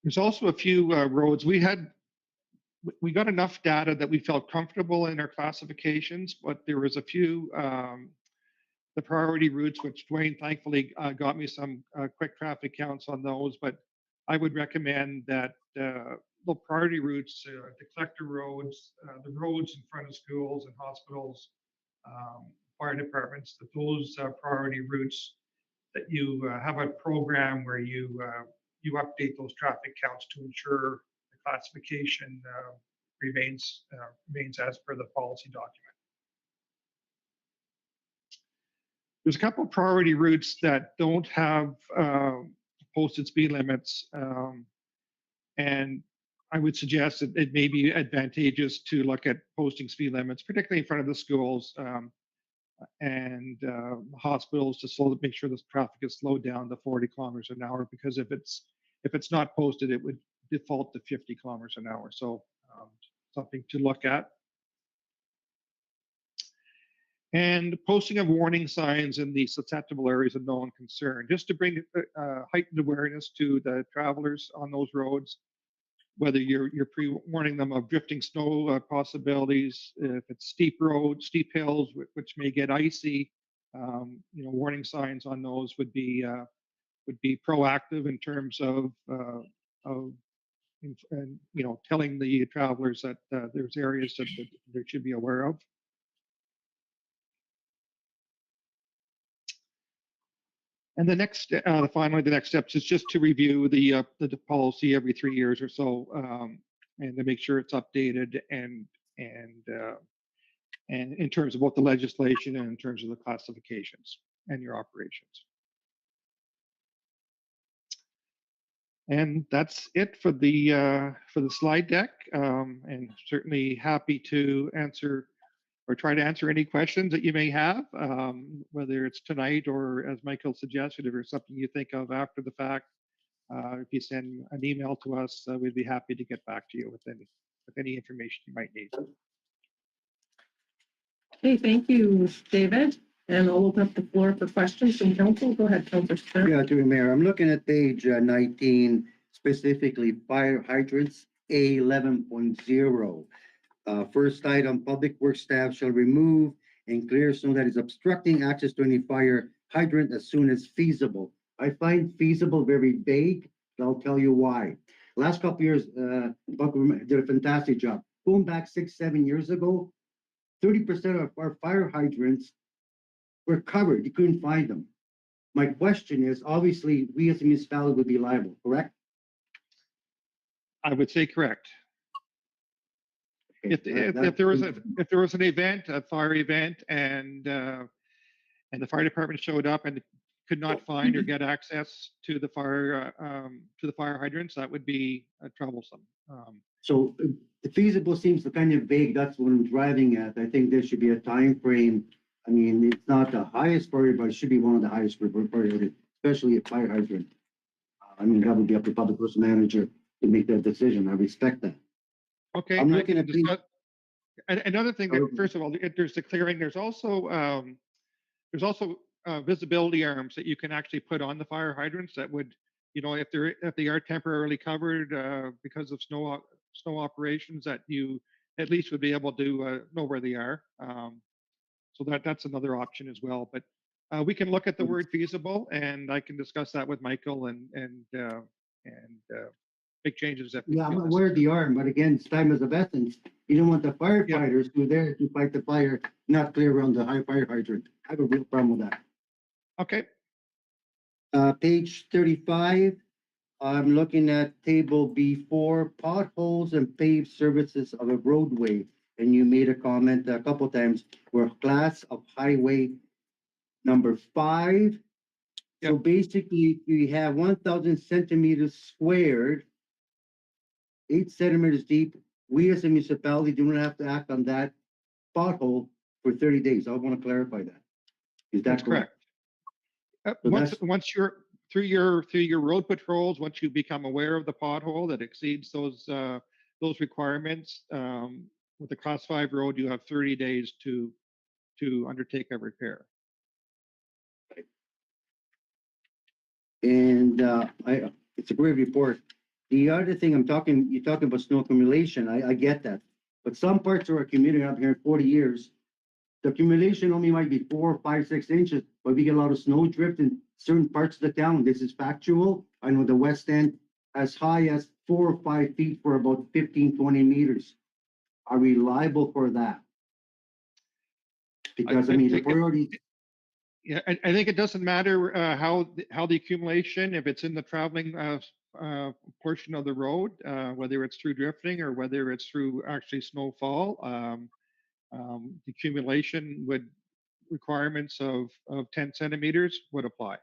There's also a few roads. We got enough data that we felt comfortable in our classifications, but there was a few, the priority routes, which Dwayne thankfully got me some quick traffic counts on those, but I would recommend that the priority routes, the collector roads, the roads in front of schools and hospitals, fire departments, that those priority routes, that you have a program where you update those traffic counts to ensure the classification remains as per the policy document. There's a couple of priority routes that don't have posted speed limits, and I would suggest that it may be advantageous to look at posting speed limits, particularly in front of the schools and hospitals, to make sure this traffic is slowed down to 40 kilometers an hour. Because if it's not posted, it would default to 50 kilometers an hour. So something to look at. And posting of warning signs in the susceptible areas of known concern, just to bring heightened awareness to the travelers on those roads, whether you're pre-warning them of drifting snow possibilities, if it's steep roads, steep hills, which may get icy, warning signs on those would be proactive in terms of telling the travelers that there's areas that they should be aware of. And finally, the next steps is just to review the policy every 3 years or so, and to make sure it's updated and in terms of both the legislation and in terms of the classifications and your operations. And that's it for the slide deck, and certainly happy to answer or try to answer any questions that you may have, whether it's tonight or, as Michael suggested, if there's something you think of after the fact. If you send an email to us, we'd be happy to get back to you with any information you might need. Okay, thank you, David. And I'll open up the floor for questions from council. Go ahead, Councillor Stern. Yeah, to the mayor, I'm looking at page 19, specifically fire hydrants, A11.0. First item, public works staff shall remove and clear snow that is obstructing access to any fire hydrant as soon as feasible. I find feasible very vague, but I'll tell you why. Last couple of years, Buck did a fantastic job. Going back 6-7 years ago, 30% of our fire hydrants were covered. You couldn't find them. My question is, obviously, we as a municipality would be liable, correct? I would say correct. If there was an event, a fire event, and the fire department showed up and could not find or get access to the fire hydrants, that would be troublesome. So the feasible seems kind of vague. That's what I'm driving at. I think there should be a time frame. I mean, it's not the highest priority, but it should be one of the highest priority, especially a fire hydrant. I mean, that would be up to public works manager to make that decision. I respect that. Okay. I'm looking at another thing that, first of all, there's the clearing. There's also visibility arms that you can actually put on the fire hydrants that would, if they are temporarily covered because of snow operations, that you at least would be able to know where they are. So that's another option as well. But we can look at the word feasible, and I can discuss that with Michael and make changes. Yeah, I'm aware of the arm, but again, it's time is of essence. You don't want the firefighters who are there to fight the fire not clear around the high fire hydrant. I have a real problem with that. Okay. Page 35, I'm looking at table B4, potholes and paved surfaces of a roadway. And you made a comment a couple times, we're class of highway number 5. Yep. So basically, we have 1,000 centimeters squared, 8 centimeters deep. We as a municipality do not have to act on that pothole for 30 days. I want to clarify that. Is that correct? Once you're through your road patrols, once you become aware of the pothole that exceeds those requirements, with a class 5 road, you have 30 days to undertake a repair. And it's a great report. The other thing you're talking about snow accumulation, I get that. But some parts of our community, I've been here 40 years, the accumulation only might be 4, 5, 6 inches, but we get a lot of snow drift in certain parts of the town. This is factual. I know the West End as high as 4 or 5 feet for about 15, 20 meters. Are we liable for that? Because I mean, the think priority. Yeah, I think it doesn't matter how the accumulation, if it's in the traveling portion of the road, whether it's through drifting or whether it's through actually snowfall. The accumulation requirements of 10 centimeters would apply.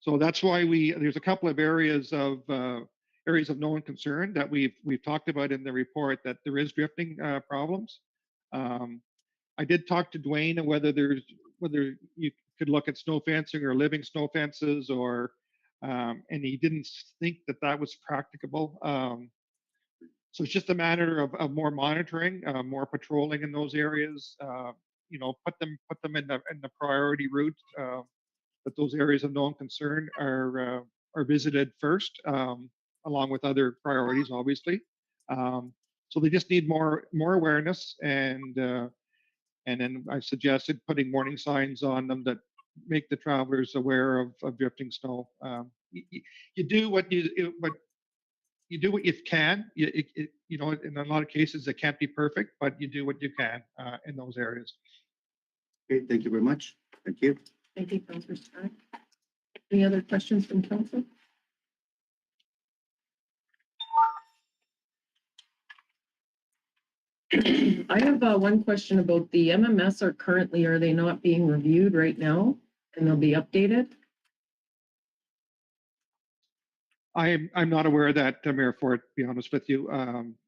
So that's why there's a couple of areas of known concern that we've talked about in the report, that there is drifting problems. I did talk to Dwayne and whether you could look at snow fencing or living snow fences, and he didn't think that was practicable. So it's just a matter of more monitoring, more patrolling in those areas. Put them in the priority route. But those areas of known concern are visited first, along with other priorities, obviously. So they just need more awareness, and then I suggested putting warning signs on them that make the travelers aware of drifting snow. You do what you can. In a lot of cases it can't be perfect, but you do what you can in those areas. Okay, thank you very much. Thank you. Thank you, Councillor Stark. Any other questions from council? I have one question about the MMS. Are they not being reviewed right now, and they'll be updated? I'm not aware of that, Mayor Ford, to be honest with you.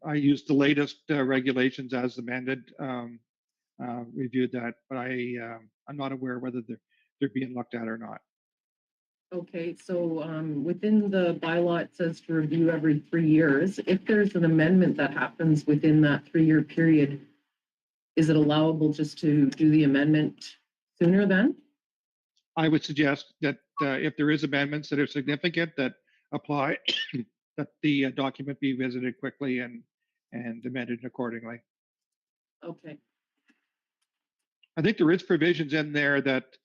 I used the latest regulations as amended, reviewed that, but I'm not aware whether they're being looked at or not. Okay, so within the bylaw, it says to review every 3 years. If there's an amendment that happens within that 3-year period, is it allowable just to do the amendment sooner then? I would suggest that if there is amendments that are significant that apply, that the document be visited quickly and amended accordingly. Okay. I think there is provisions in there that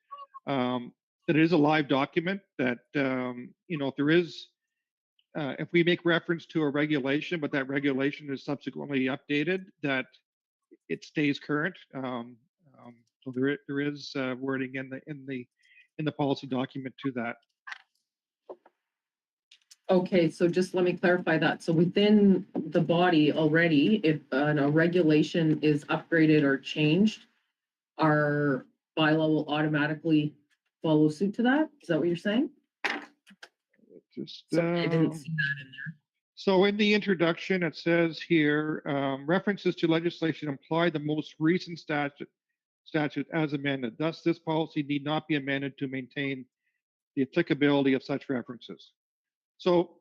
that it is a live document, that if there is if we make reference to a regulation, but that regulation is subsequently updated, that it stays current. So there is wording in the policy document to that. Okay, so just let me clarify that. So within the body already, if a regulation is upgraded or changed, our bylaw will automatically follow suit to that? Is that what you're saying? Just Sorry, I didn't see that in there. So in the introduction, it says here, references to legislation imply the most recent statute as amended. Thus, this policy need not be amended to maintain the applicability of such references. So,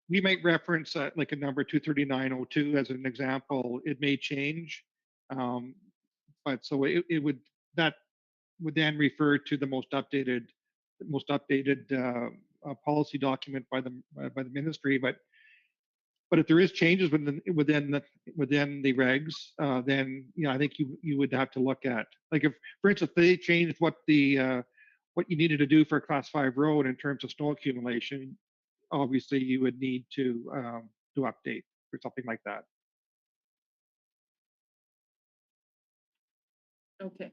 we might reference like a number 23902 as an example. It may change, but so that would then refer to the most updated policy document by the ministry. But if there is changes within the regs, then I think you would have to look at, like, if, for instance, they changed what you needed to do for a class 5 road in terms of snow accumulation, obviously you would need to update or something like that. Okay.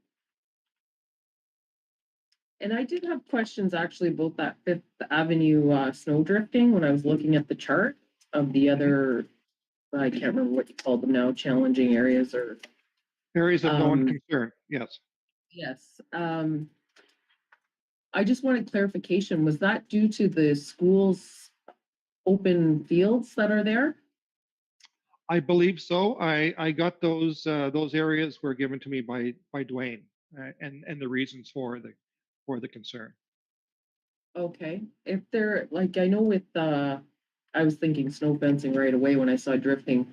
And I did have questions actually about that Fifth Avenue snow drifting when I was looking at the chart of the other, I can't remember what you called them now, challenging areas or. Areas of known concern, yes. Yes. I just wanted clarification. Was that due to the school's open fields that are there? I believe so. I got those areas were given to me by Dwayne, and the reasons for the concern. Okay, if they're, like, I know with I was thinking snow fencing right away when I saw drifting.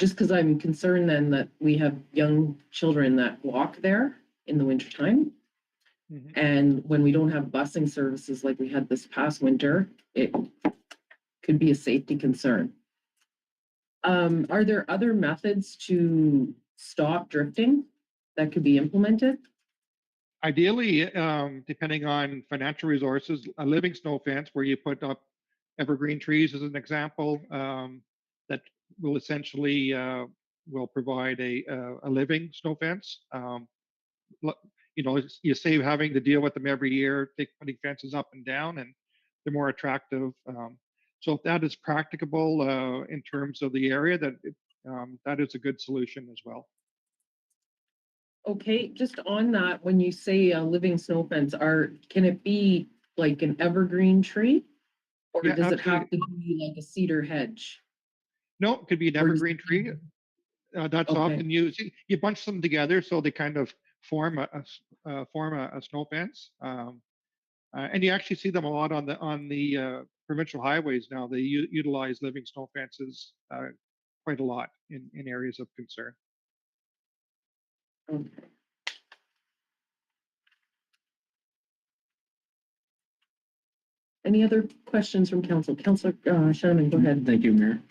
Just because I'm concerned then that we have young children that walk there in the wintertime. Mhm. And when we don't have busing services like we had this past winter, it could be a safety concern. Are there other methods to stop drifting that could be implemented? Ideally, depending on financial resources, a living snow fence where you put up evergreen trees as an example, that will essentially will provide a living snow fence. You know, you save having to deal with them every year, putting fences up and down, and they're more attractive. So if that is practicable in terms of the area, that is a good solution as well. Okay, just on that, when you say a living snow fence, can it be like an evergreen tree? Or Yeah, does it have absolutely. to be like a cedar hedge? No, it could be an Or evergreen tree. That's Okay. often used. You bunch them together so they kind of form a snow fence. And you actually see them a lot on the provincial highways now. They utilize living snow fences quite a lot in areas of concern. Okay. Any other questions from council? Councillor Sherman, go ahead. Thank you, Mayor.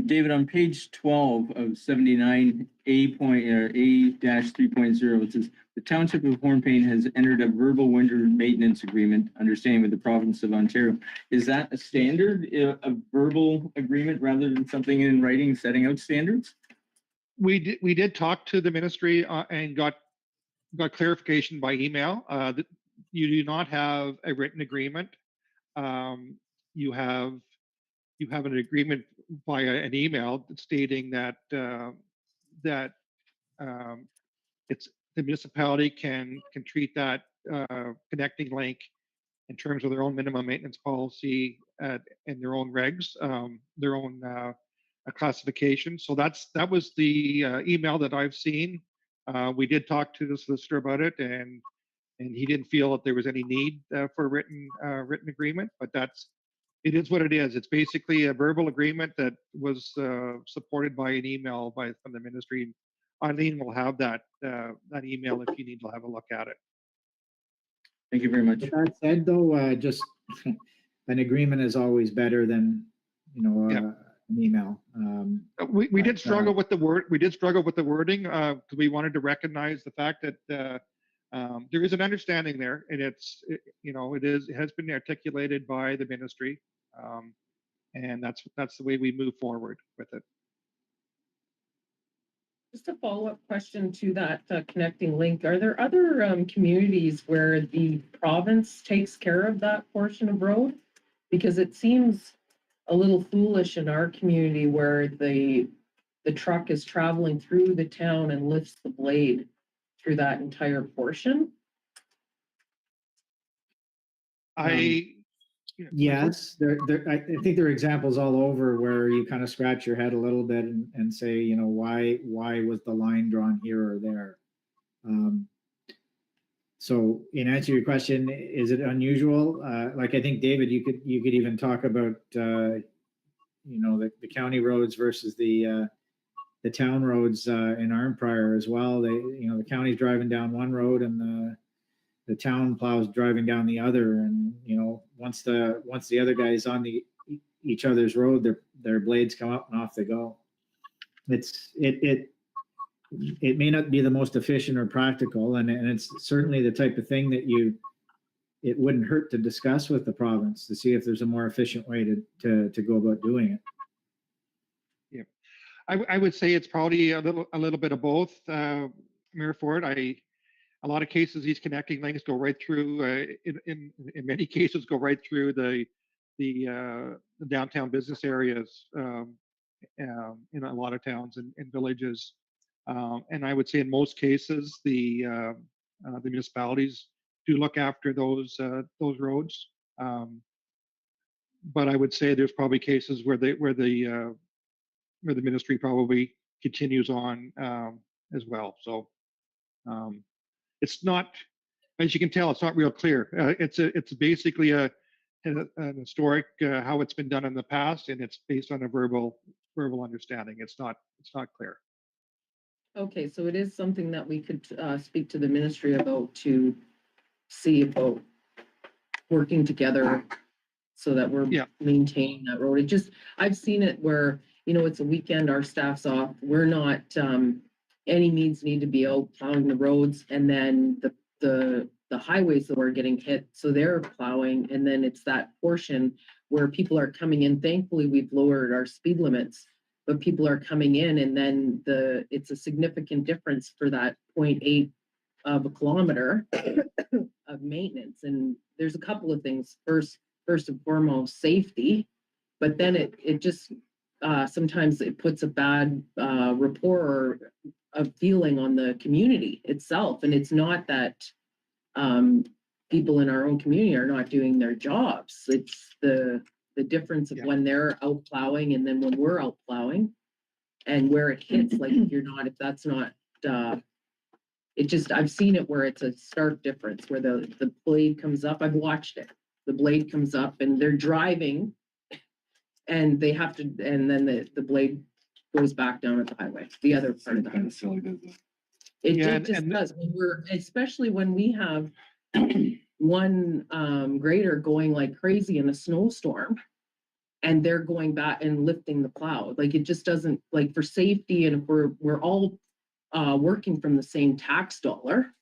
David, on page 12 of 79 A point or A dash 3.0, it says the Township of Hornepayne has entered a verbal winter maintenance agreement, understanding with the province of Ontario. Is that a standard, a verbal agreement rather than something in writing setting out standards? We did talk to the ministry and got clarification by email that you do not have a written agreement. You have an agreement via an email stating that that it's the municipality can treat that connecting link in terms of their own minimum maintenance policy and their own regs, their own classification. So that was the email that I've seen. We did talk to the solicitor about it, and he didn't feel that there was any need for a written agreement. But it is what it is. It's basically a verbal agreement that was supported by an email from the ministry. Eileen will have that email if you need to have a look at it. Thank you very much. With that said, though, just an agreement is always better than, Yeah. an email. We did but, struggle with the word. We did struggle with the wording because we wanted to recognize the fact that there is an understanding there, and it has been articulated by the ministry, and that's the way we move forward with it. Just a follow-up question to that connecting link. Are there other communities where the province takes care of that portion of road? Because it seems a little foolish in our community where the truck is traveling through the town and lifts the blade through that entire portion. Yes, I think there are examples all over where you kind of scratch your head a little bit and say, why was the line drawn here or there? So in answer to your question, is it unusual? Like I think David, you could even talk about the county roads versus the town roads in Arnprior as well. The county's driving down one road and the town plows driving down the other, and once the other guy is on each other's road, their blades come up and off they go. It may not be the most efficient or practical, and it's certainly the type of thing that it wouldn't hurt to discuss with the province to see if there's a more efficient way to go about doing it. Yeah, I would say it's probably a little bit of both, Mayor Ford. A lot of cases, these connecting links go right through. In many cases, go right through the downtown business areas in a lot of towns and villages. And I would say in most cases, the municipalities do look after those roads. But I would say there's probably cases where the ministry probably continues on as well. So. It's not, as you can tell, it's not real clear. It's basically an historic how it's been done in the past, and it's based on a verbal verbal understanding. It's not clear. Okay, so it is something that we could speak to the ministry about to see about working together so that we're Yeah. maintaining that road. It just, I've seen it where, you know, it's a weekend, our staff's off, we're not, any means need to be out plowing the roads, and then the highways that are getting hit, so they're plowing, and then it's that portion where people are coming in. Thankfully, we've lowered our speed limits, but people are coming in, and then it's a significant difference for that 0.8 of a kilometer of maintenance. And there's a couple of things. First and foremost, safety, but then it just sometimes it puts a bad rapport or a feeling on the community itself. And it's not that people in our own community are not doing their jobs. It's the difference of when they're out plowing and then when we're out plowing, and where it hits, like if that's not it just, I've seen it where it's a stark difference where the blade comes up. I've watched it. The blade comes up and they're driving and they have to, and then the blade goes back down at the highway, the other part of the Kind highway. of silly, doesn't it? Yeah, It just and- does. Especially when we have one grader going like crazy in a snowstorm and they're going back and lifting the plow. Like it just doesn't, like, for safety, and if we're all working from the same tax dollar,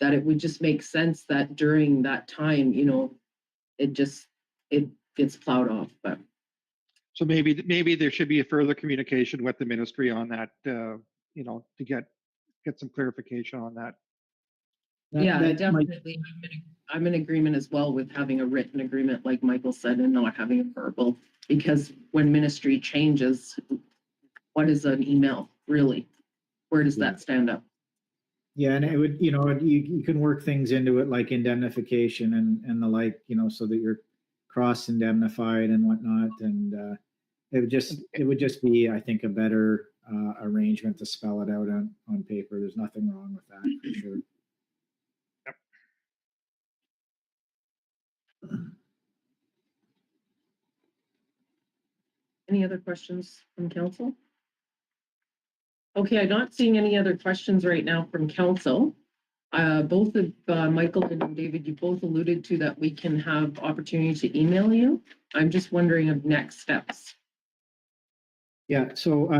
that it would just make sense that during that time, you know, it gets plowed off. But So maybe there should be a further communication with the ministry on that, you know, to get some clarification on that. yeah, That might- definitely. I'm in agreement as well with having a written agreement, like Michael said, and not having a verbal, because when ministry changes, what is an email really? Where does that stand up? Yeah, and it would, you know, you can work things into it like indemnification and the like, you know, so that you're cross indemnified and whatnot. And it would just be, I think, a better arrangement to spell it out on paper. There's nothing wrong with that, for sure. Any other questions from council? Okay, I'm not seeing any other questions right now from council. Both of Michael and David, you both alluded to that we can have opportunity to email you. I'm just wondering of next steps. Yeah, so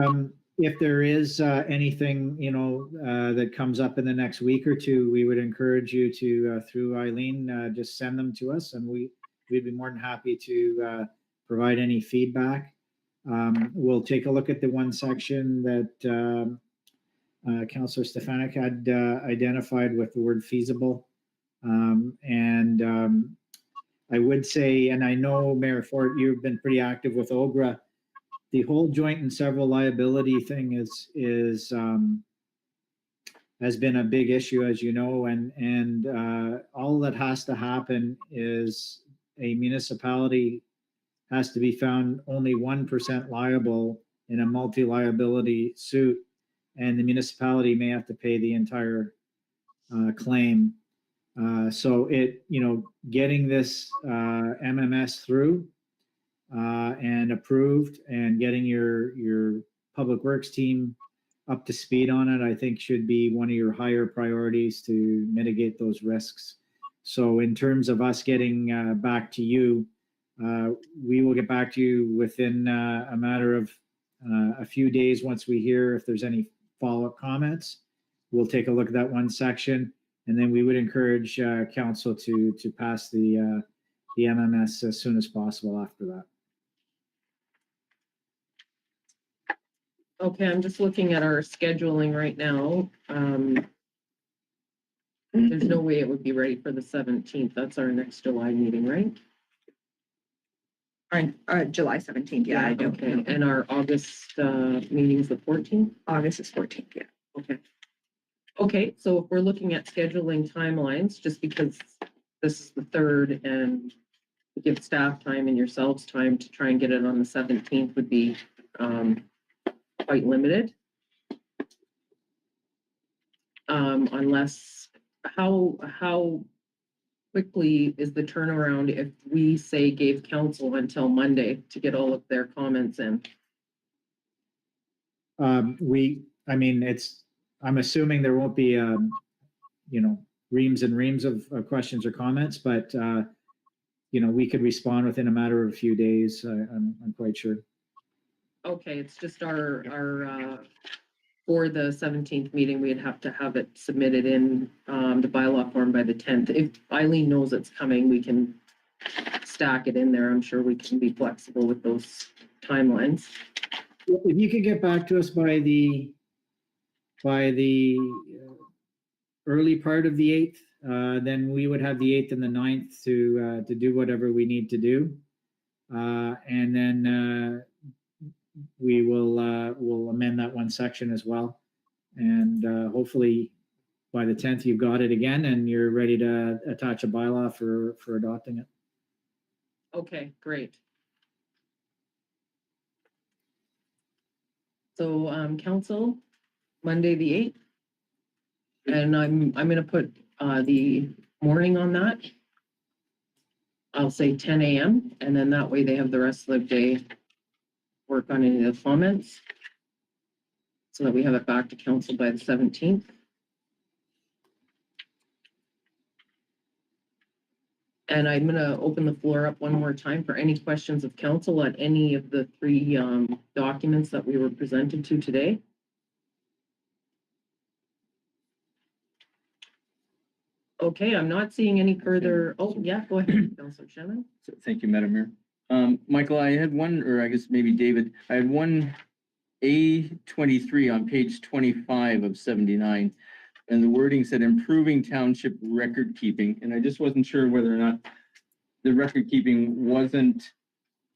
if there is anything, you know, that comes up in the next week or two, we would encourage you to, through Eileen, just send them to us, and we'd be more than happy to provide any feedback. We'll take a look at the one section that Councillor Stefanik had identified with the word feasible. I would say, and I know, Mayor Fort, you've been pretty active with OGRA. The whole joint and several liability thing has been a big issue, as you know, and all that has to happen is a municipality has to be found only 1% liable in a multi-liability suit, and the municipality may have to pay the entire claim. So getting this MMS through and approved, and getting your public works team up to speed on it, I think should be one of your higher priorities to mitigate those risks. So in terms of us getting back to you, we will get back to you within a matter of a few days. Once we hear if there's any follow-up comments, we'll take a look at that one section, and then we would encourage council to pass the MMS as soon as possible after that. Okay, I'm just looking at our scheduling right now. There's no way it would be ready for the 17th. That's our next July meeting, right? July 17th, yeah, I do. Okay, and our August meeting's the 14th? August is 14th, yeah. Okay. Okay, so if we're looking at scheduling timelines, just because this is the 3rd and give staff time and yourselves time to try and get it on the 17th would be quite limited. Unless, how quickly is the turnaround if we say gave council until Monday to get all of their comments in? I mean, I'm assuming there won't be, reams and reams of questions or comments, but, we could respond within a matter of a few days. I'm quite sure. Okay, it's just our, for the 17th meeting, we'd have to have it submitted in, the bylaw form by the 10th. If Eileen knows it's coming, we can stack it in there. I'm sure we can be flexible with those timelines. If you could get back to us by the early part of the 8th, then we would have the 8th and the 9th to do whatever we need to do. And then we'll amend that one section as well. And hopefully by the 10th, you've got it again and you're ready to attach a bylaw for adopting it. Okay, great. So, council, Monday, the 8th. And I'm gonna put, the morning on that. I'll say 10 a.m. and then that way they have the rest of the day work on any of the comments. So that we have it back to council by the 17th. And I'm gonna open the floor up one more time for any questions of council on any of the 3 documents that we were presented to today. Okay, I'm not seeing any further, oh, yeah, go ahead, Councilor Shannon. So, thank you, Madam Mayor. Michael, I had one, or I guess maybe David, I had one A23 on page 25 of 79. And the wording said improving township record keeping. And I just wasn't sure whether or not the record keeping wasn't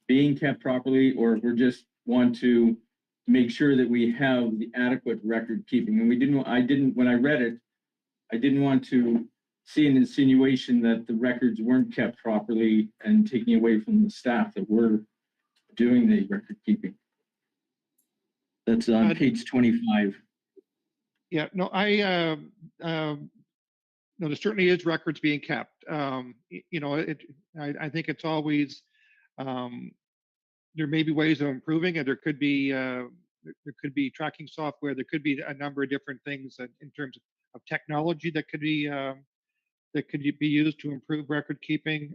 being kept properly, or if we just want to make sure that we have the adequate record keeping. And when I read it, I didn't want to see an insinuation that the records weren't kept properly and taking away from the staff that were doing the record keeping. That's on page 25. Yeah, no, no, there certainly is records being kept. I think it's always, there may be ways of improving, and there could be tracking software. There could be a number of different things in terms of technology that could be used to improve record keeping.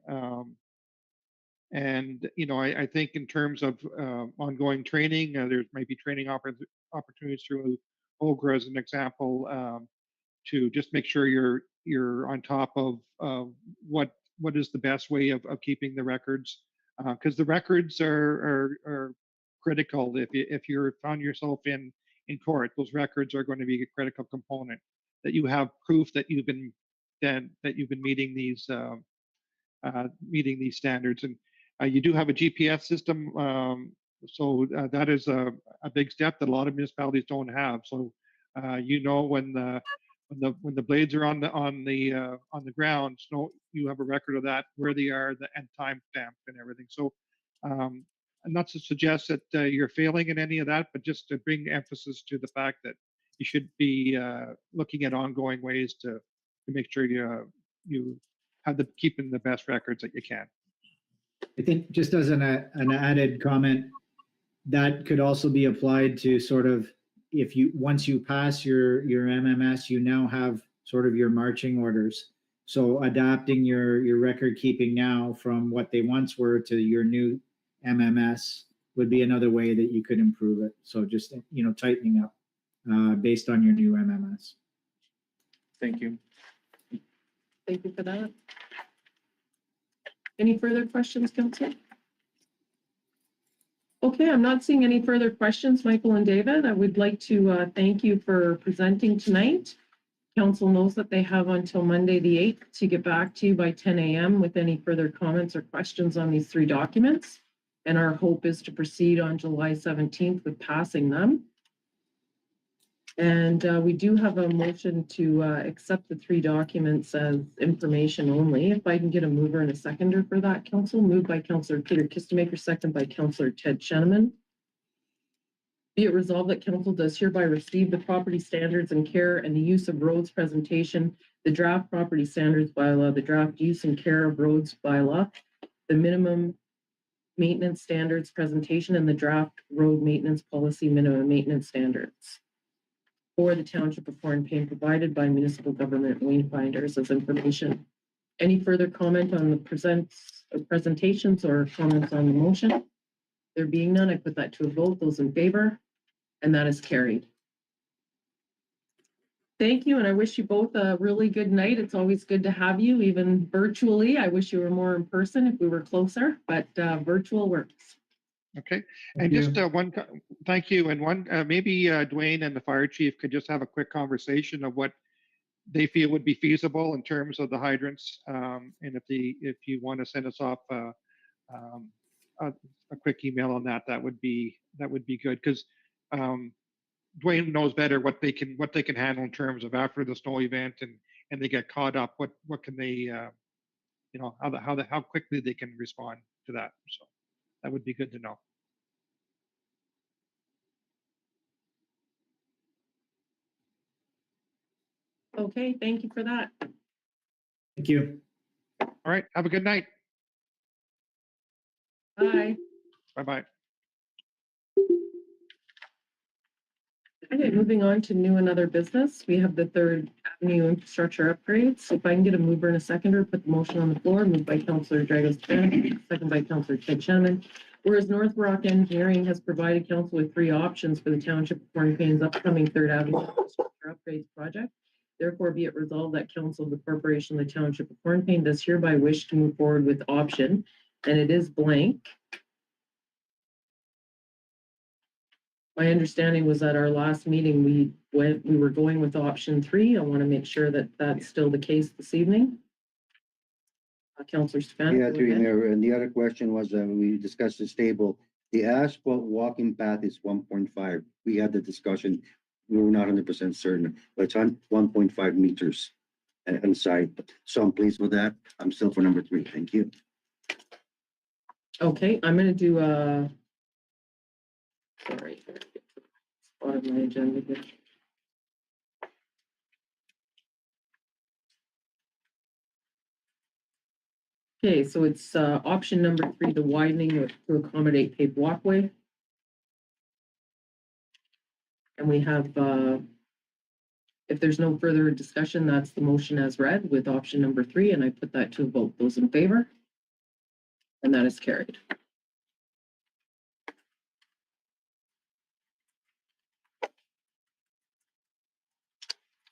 I think in terms of ongoing training, there might be training opportunities through OGRA as an example, to just make sure you're on top of what is the best way of keeping the records, because the records are critical. If you're found yourself in court, those records are going to be a critical component, that you have proof that you've been meeting these standards. And you do have a GPS system, so that is a big step that a lot of municipalities don't have. So when the blades are on the ground, you have a record of that, where they are, and time stamped and everything. So and not to suggest that you're failing in any of that, but just to bring emphasis to the fact that you should be looking at ongoing ways to make sure you have keeping the best records that you can. I think just as an added comment, that could also be applied to sort of, once you pass your MMS, you now have sort of your marching orders. So adapting your record keeping now from what they once were to your new MMS would be another way that you could improve it. So just, tightening up based on your new MMS. Thank you. Thank you for that. Any further questions, council? Okay, I'm not seeing any further questions, Michael and David. I would like to thank you for presenting tonight. Council knows that they have until Monday the 8th to get back to you by 10 a.m. with any further comments or questions on these 3 documents. And our hope is to proceed on July 17th with passing them. And we do have a motion to accept the 3 documents as information only. If I can get a mover and a seconder for that, council. Moved by Councillor Peter Kistemaker, second by Councillor Ted Sheneman. Be it resolved that council does hereby receive the property standards and care and the use of roads presentation, the draft property standards bylaw, the draft use and care of roads bylaw, the minimum maintenance standards presentation and the draft road maintenance policy minimum maintenance standards for the Township of Hornepayne provided by Municipal Government Wayfinders as information. Any further comment on the presentations or comments on the motion? There being none, I put that to a vote. Those in favor, and that is carried. Thank you, and I wish you both a really good night. It's always good to have you, even virtually. I wish you were more in person if we were closer, but virtual works. Okay, Thank and just you. thank you, and one, maybe Dwayne and the fire chief could just have a quick conversation of what they feel would be feasible in terms of the hydrants, and if you want to send us off a quick email on that, that would be good, because Dwayne knows better what they can handle in terms of after the snow event and they get caught up. What can they how quickly they can respond to that. So that would be good to know. Okay, thank you for that. Thank you. All right, have a good night. Bye. Bye-bye. Okay, moving on to new and other business. We have the Third Avenue infrastructure upgrades. So if I can get a mover and a seconder, put the motion on the floor, moved by Councillor Dragos, second by Councillor Ted Shannon. Whereas North Rock Engineering has provided council with 3 options for the Township of Hornepayne's upcoming Third Avenue infrastructure upgrades project. Therefore, be it resolved that council of the corporation of the Township of Hornepayne does hereby wish to move forward with option, and it is blank. My understanding was at our last meeting, we were going with option 3. I want to make sure that that's still the case this evening. Councillor Stefanik. Yeah, through you, Mayor. And the other question was, we discussed this table. The asphalt walking path is 1.5. We had the discussion. We were not 100% certain, but it's on 1.5 meters inside. So I'm pleased with that. I'm still for number 3. Thank you. Okay, I'm going to do sorry, spot of my agenda here. Okay, so it's option number 3, the widening to accommodate paved walkway. And we have, if there's no further discussion, that's the motion as read with option number 3, and I put that to a vote. Those in favor? And that is carried.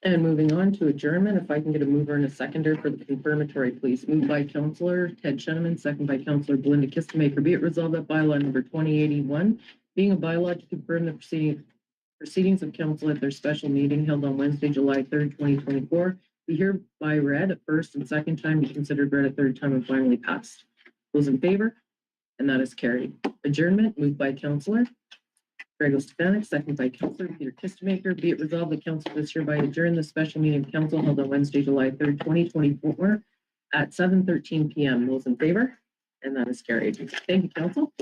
And moving on to adjournment, if I can get a mover and a seconder for the confirmatory, please. Moved by Councillor Ted Shannon, second by Councillor Belinda Kistemaker. Be it resolved that bylaw number 2081, being a bylaw to confirm the proceedings of council at their special meeting held on Wednesday, July 3rd, 2024, be hereby read at first and second time, be considered read a third time and finally passed. Those in favor? And that is carried. Adjournment, moved by Councillor Dragos Stefanik, second by Councillor Peter Kistemaker. Be it resolved that council does hereby adjourn the special meeting of council held on Wednesday, July 3rd, 2024 at 7:13 p.m. Those in favor? And that is carried. Thank you, council.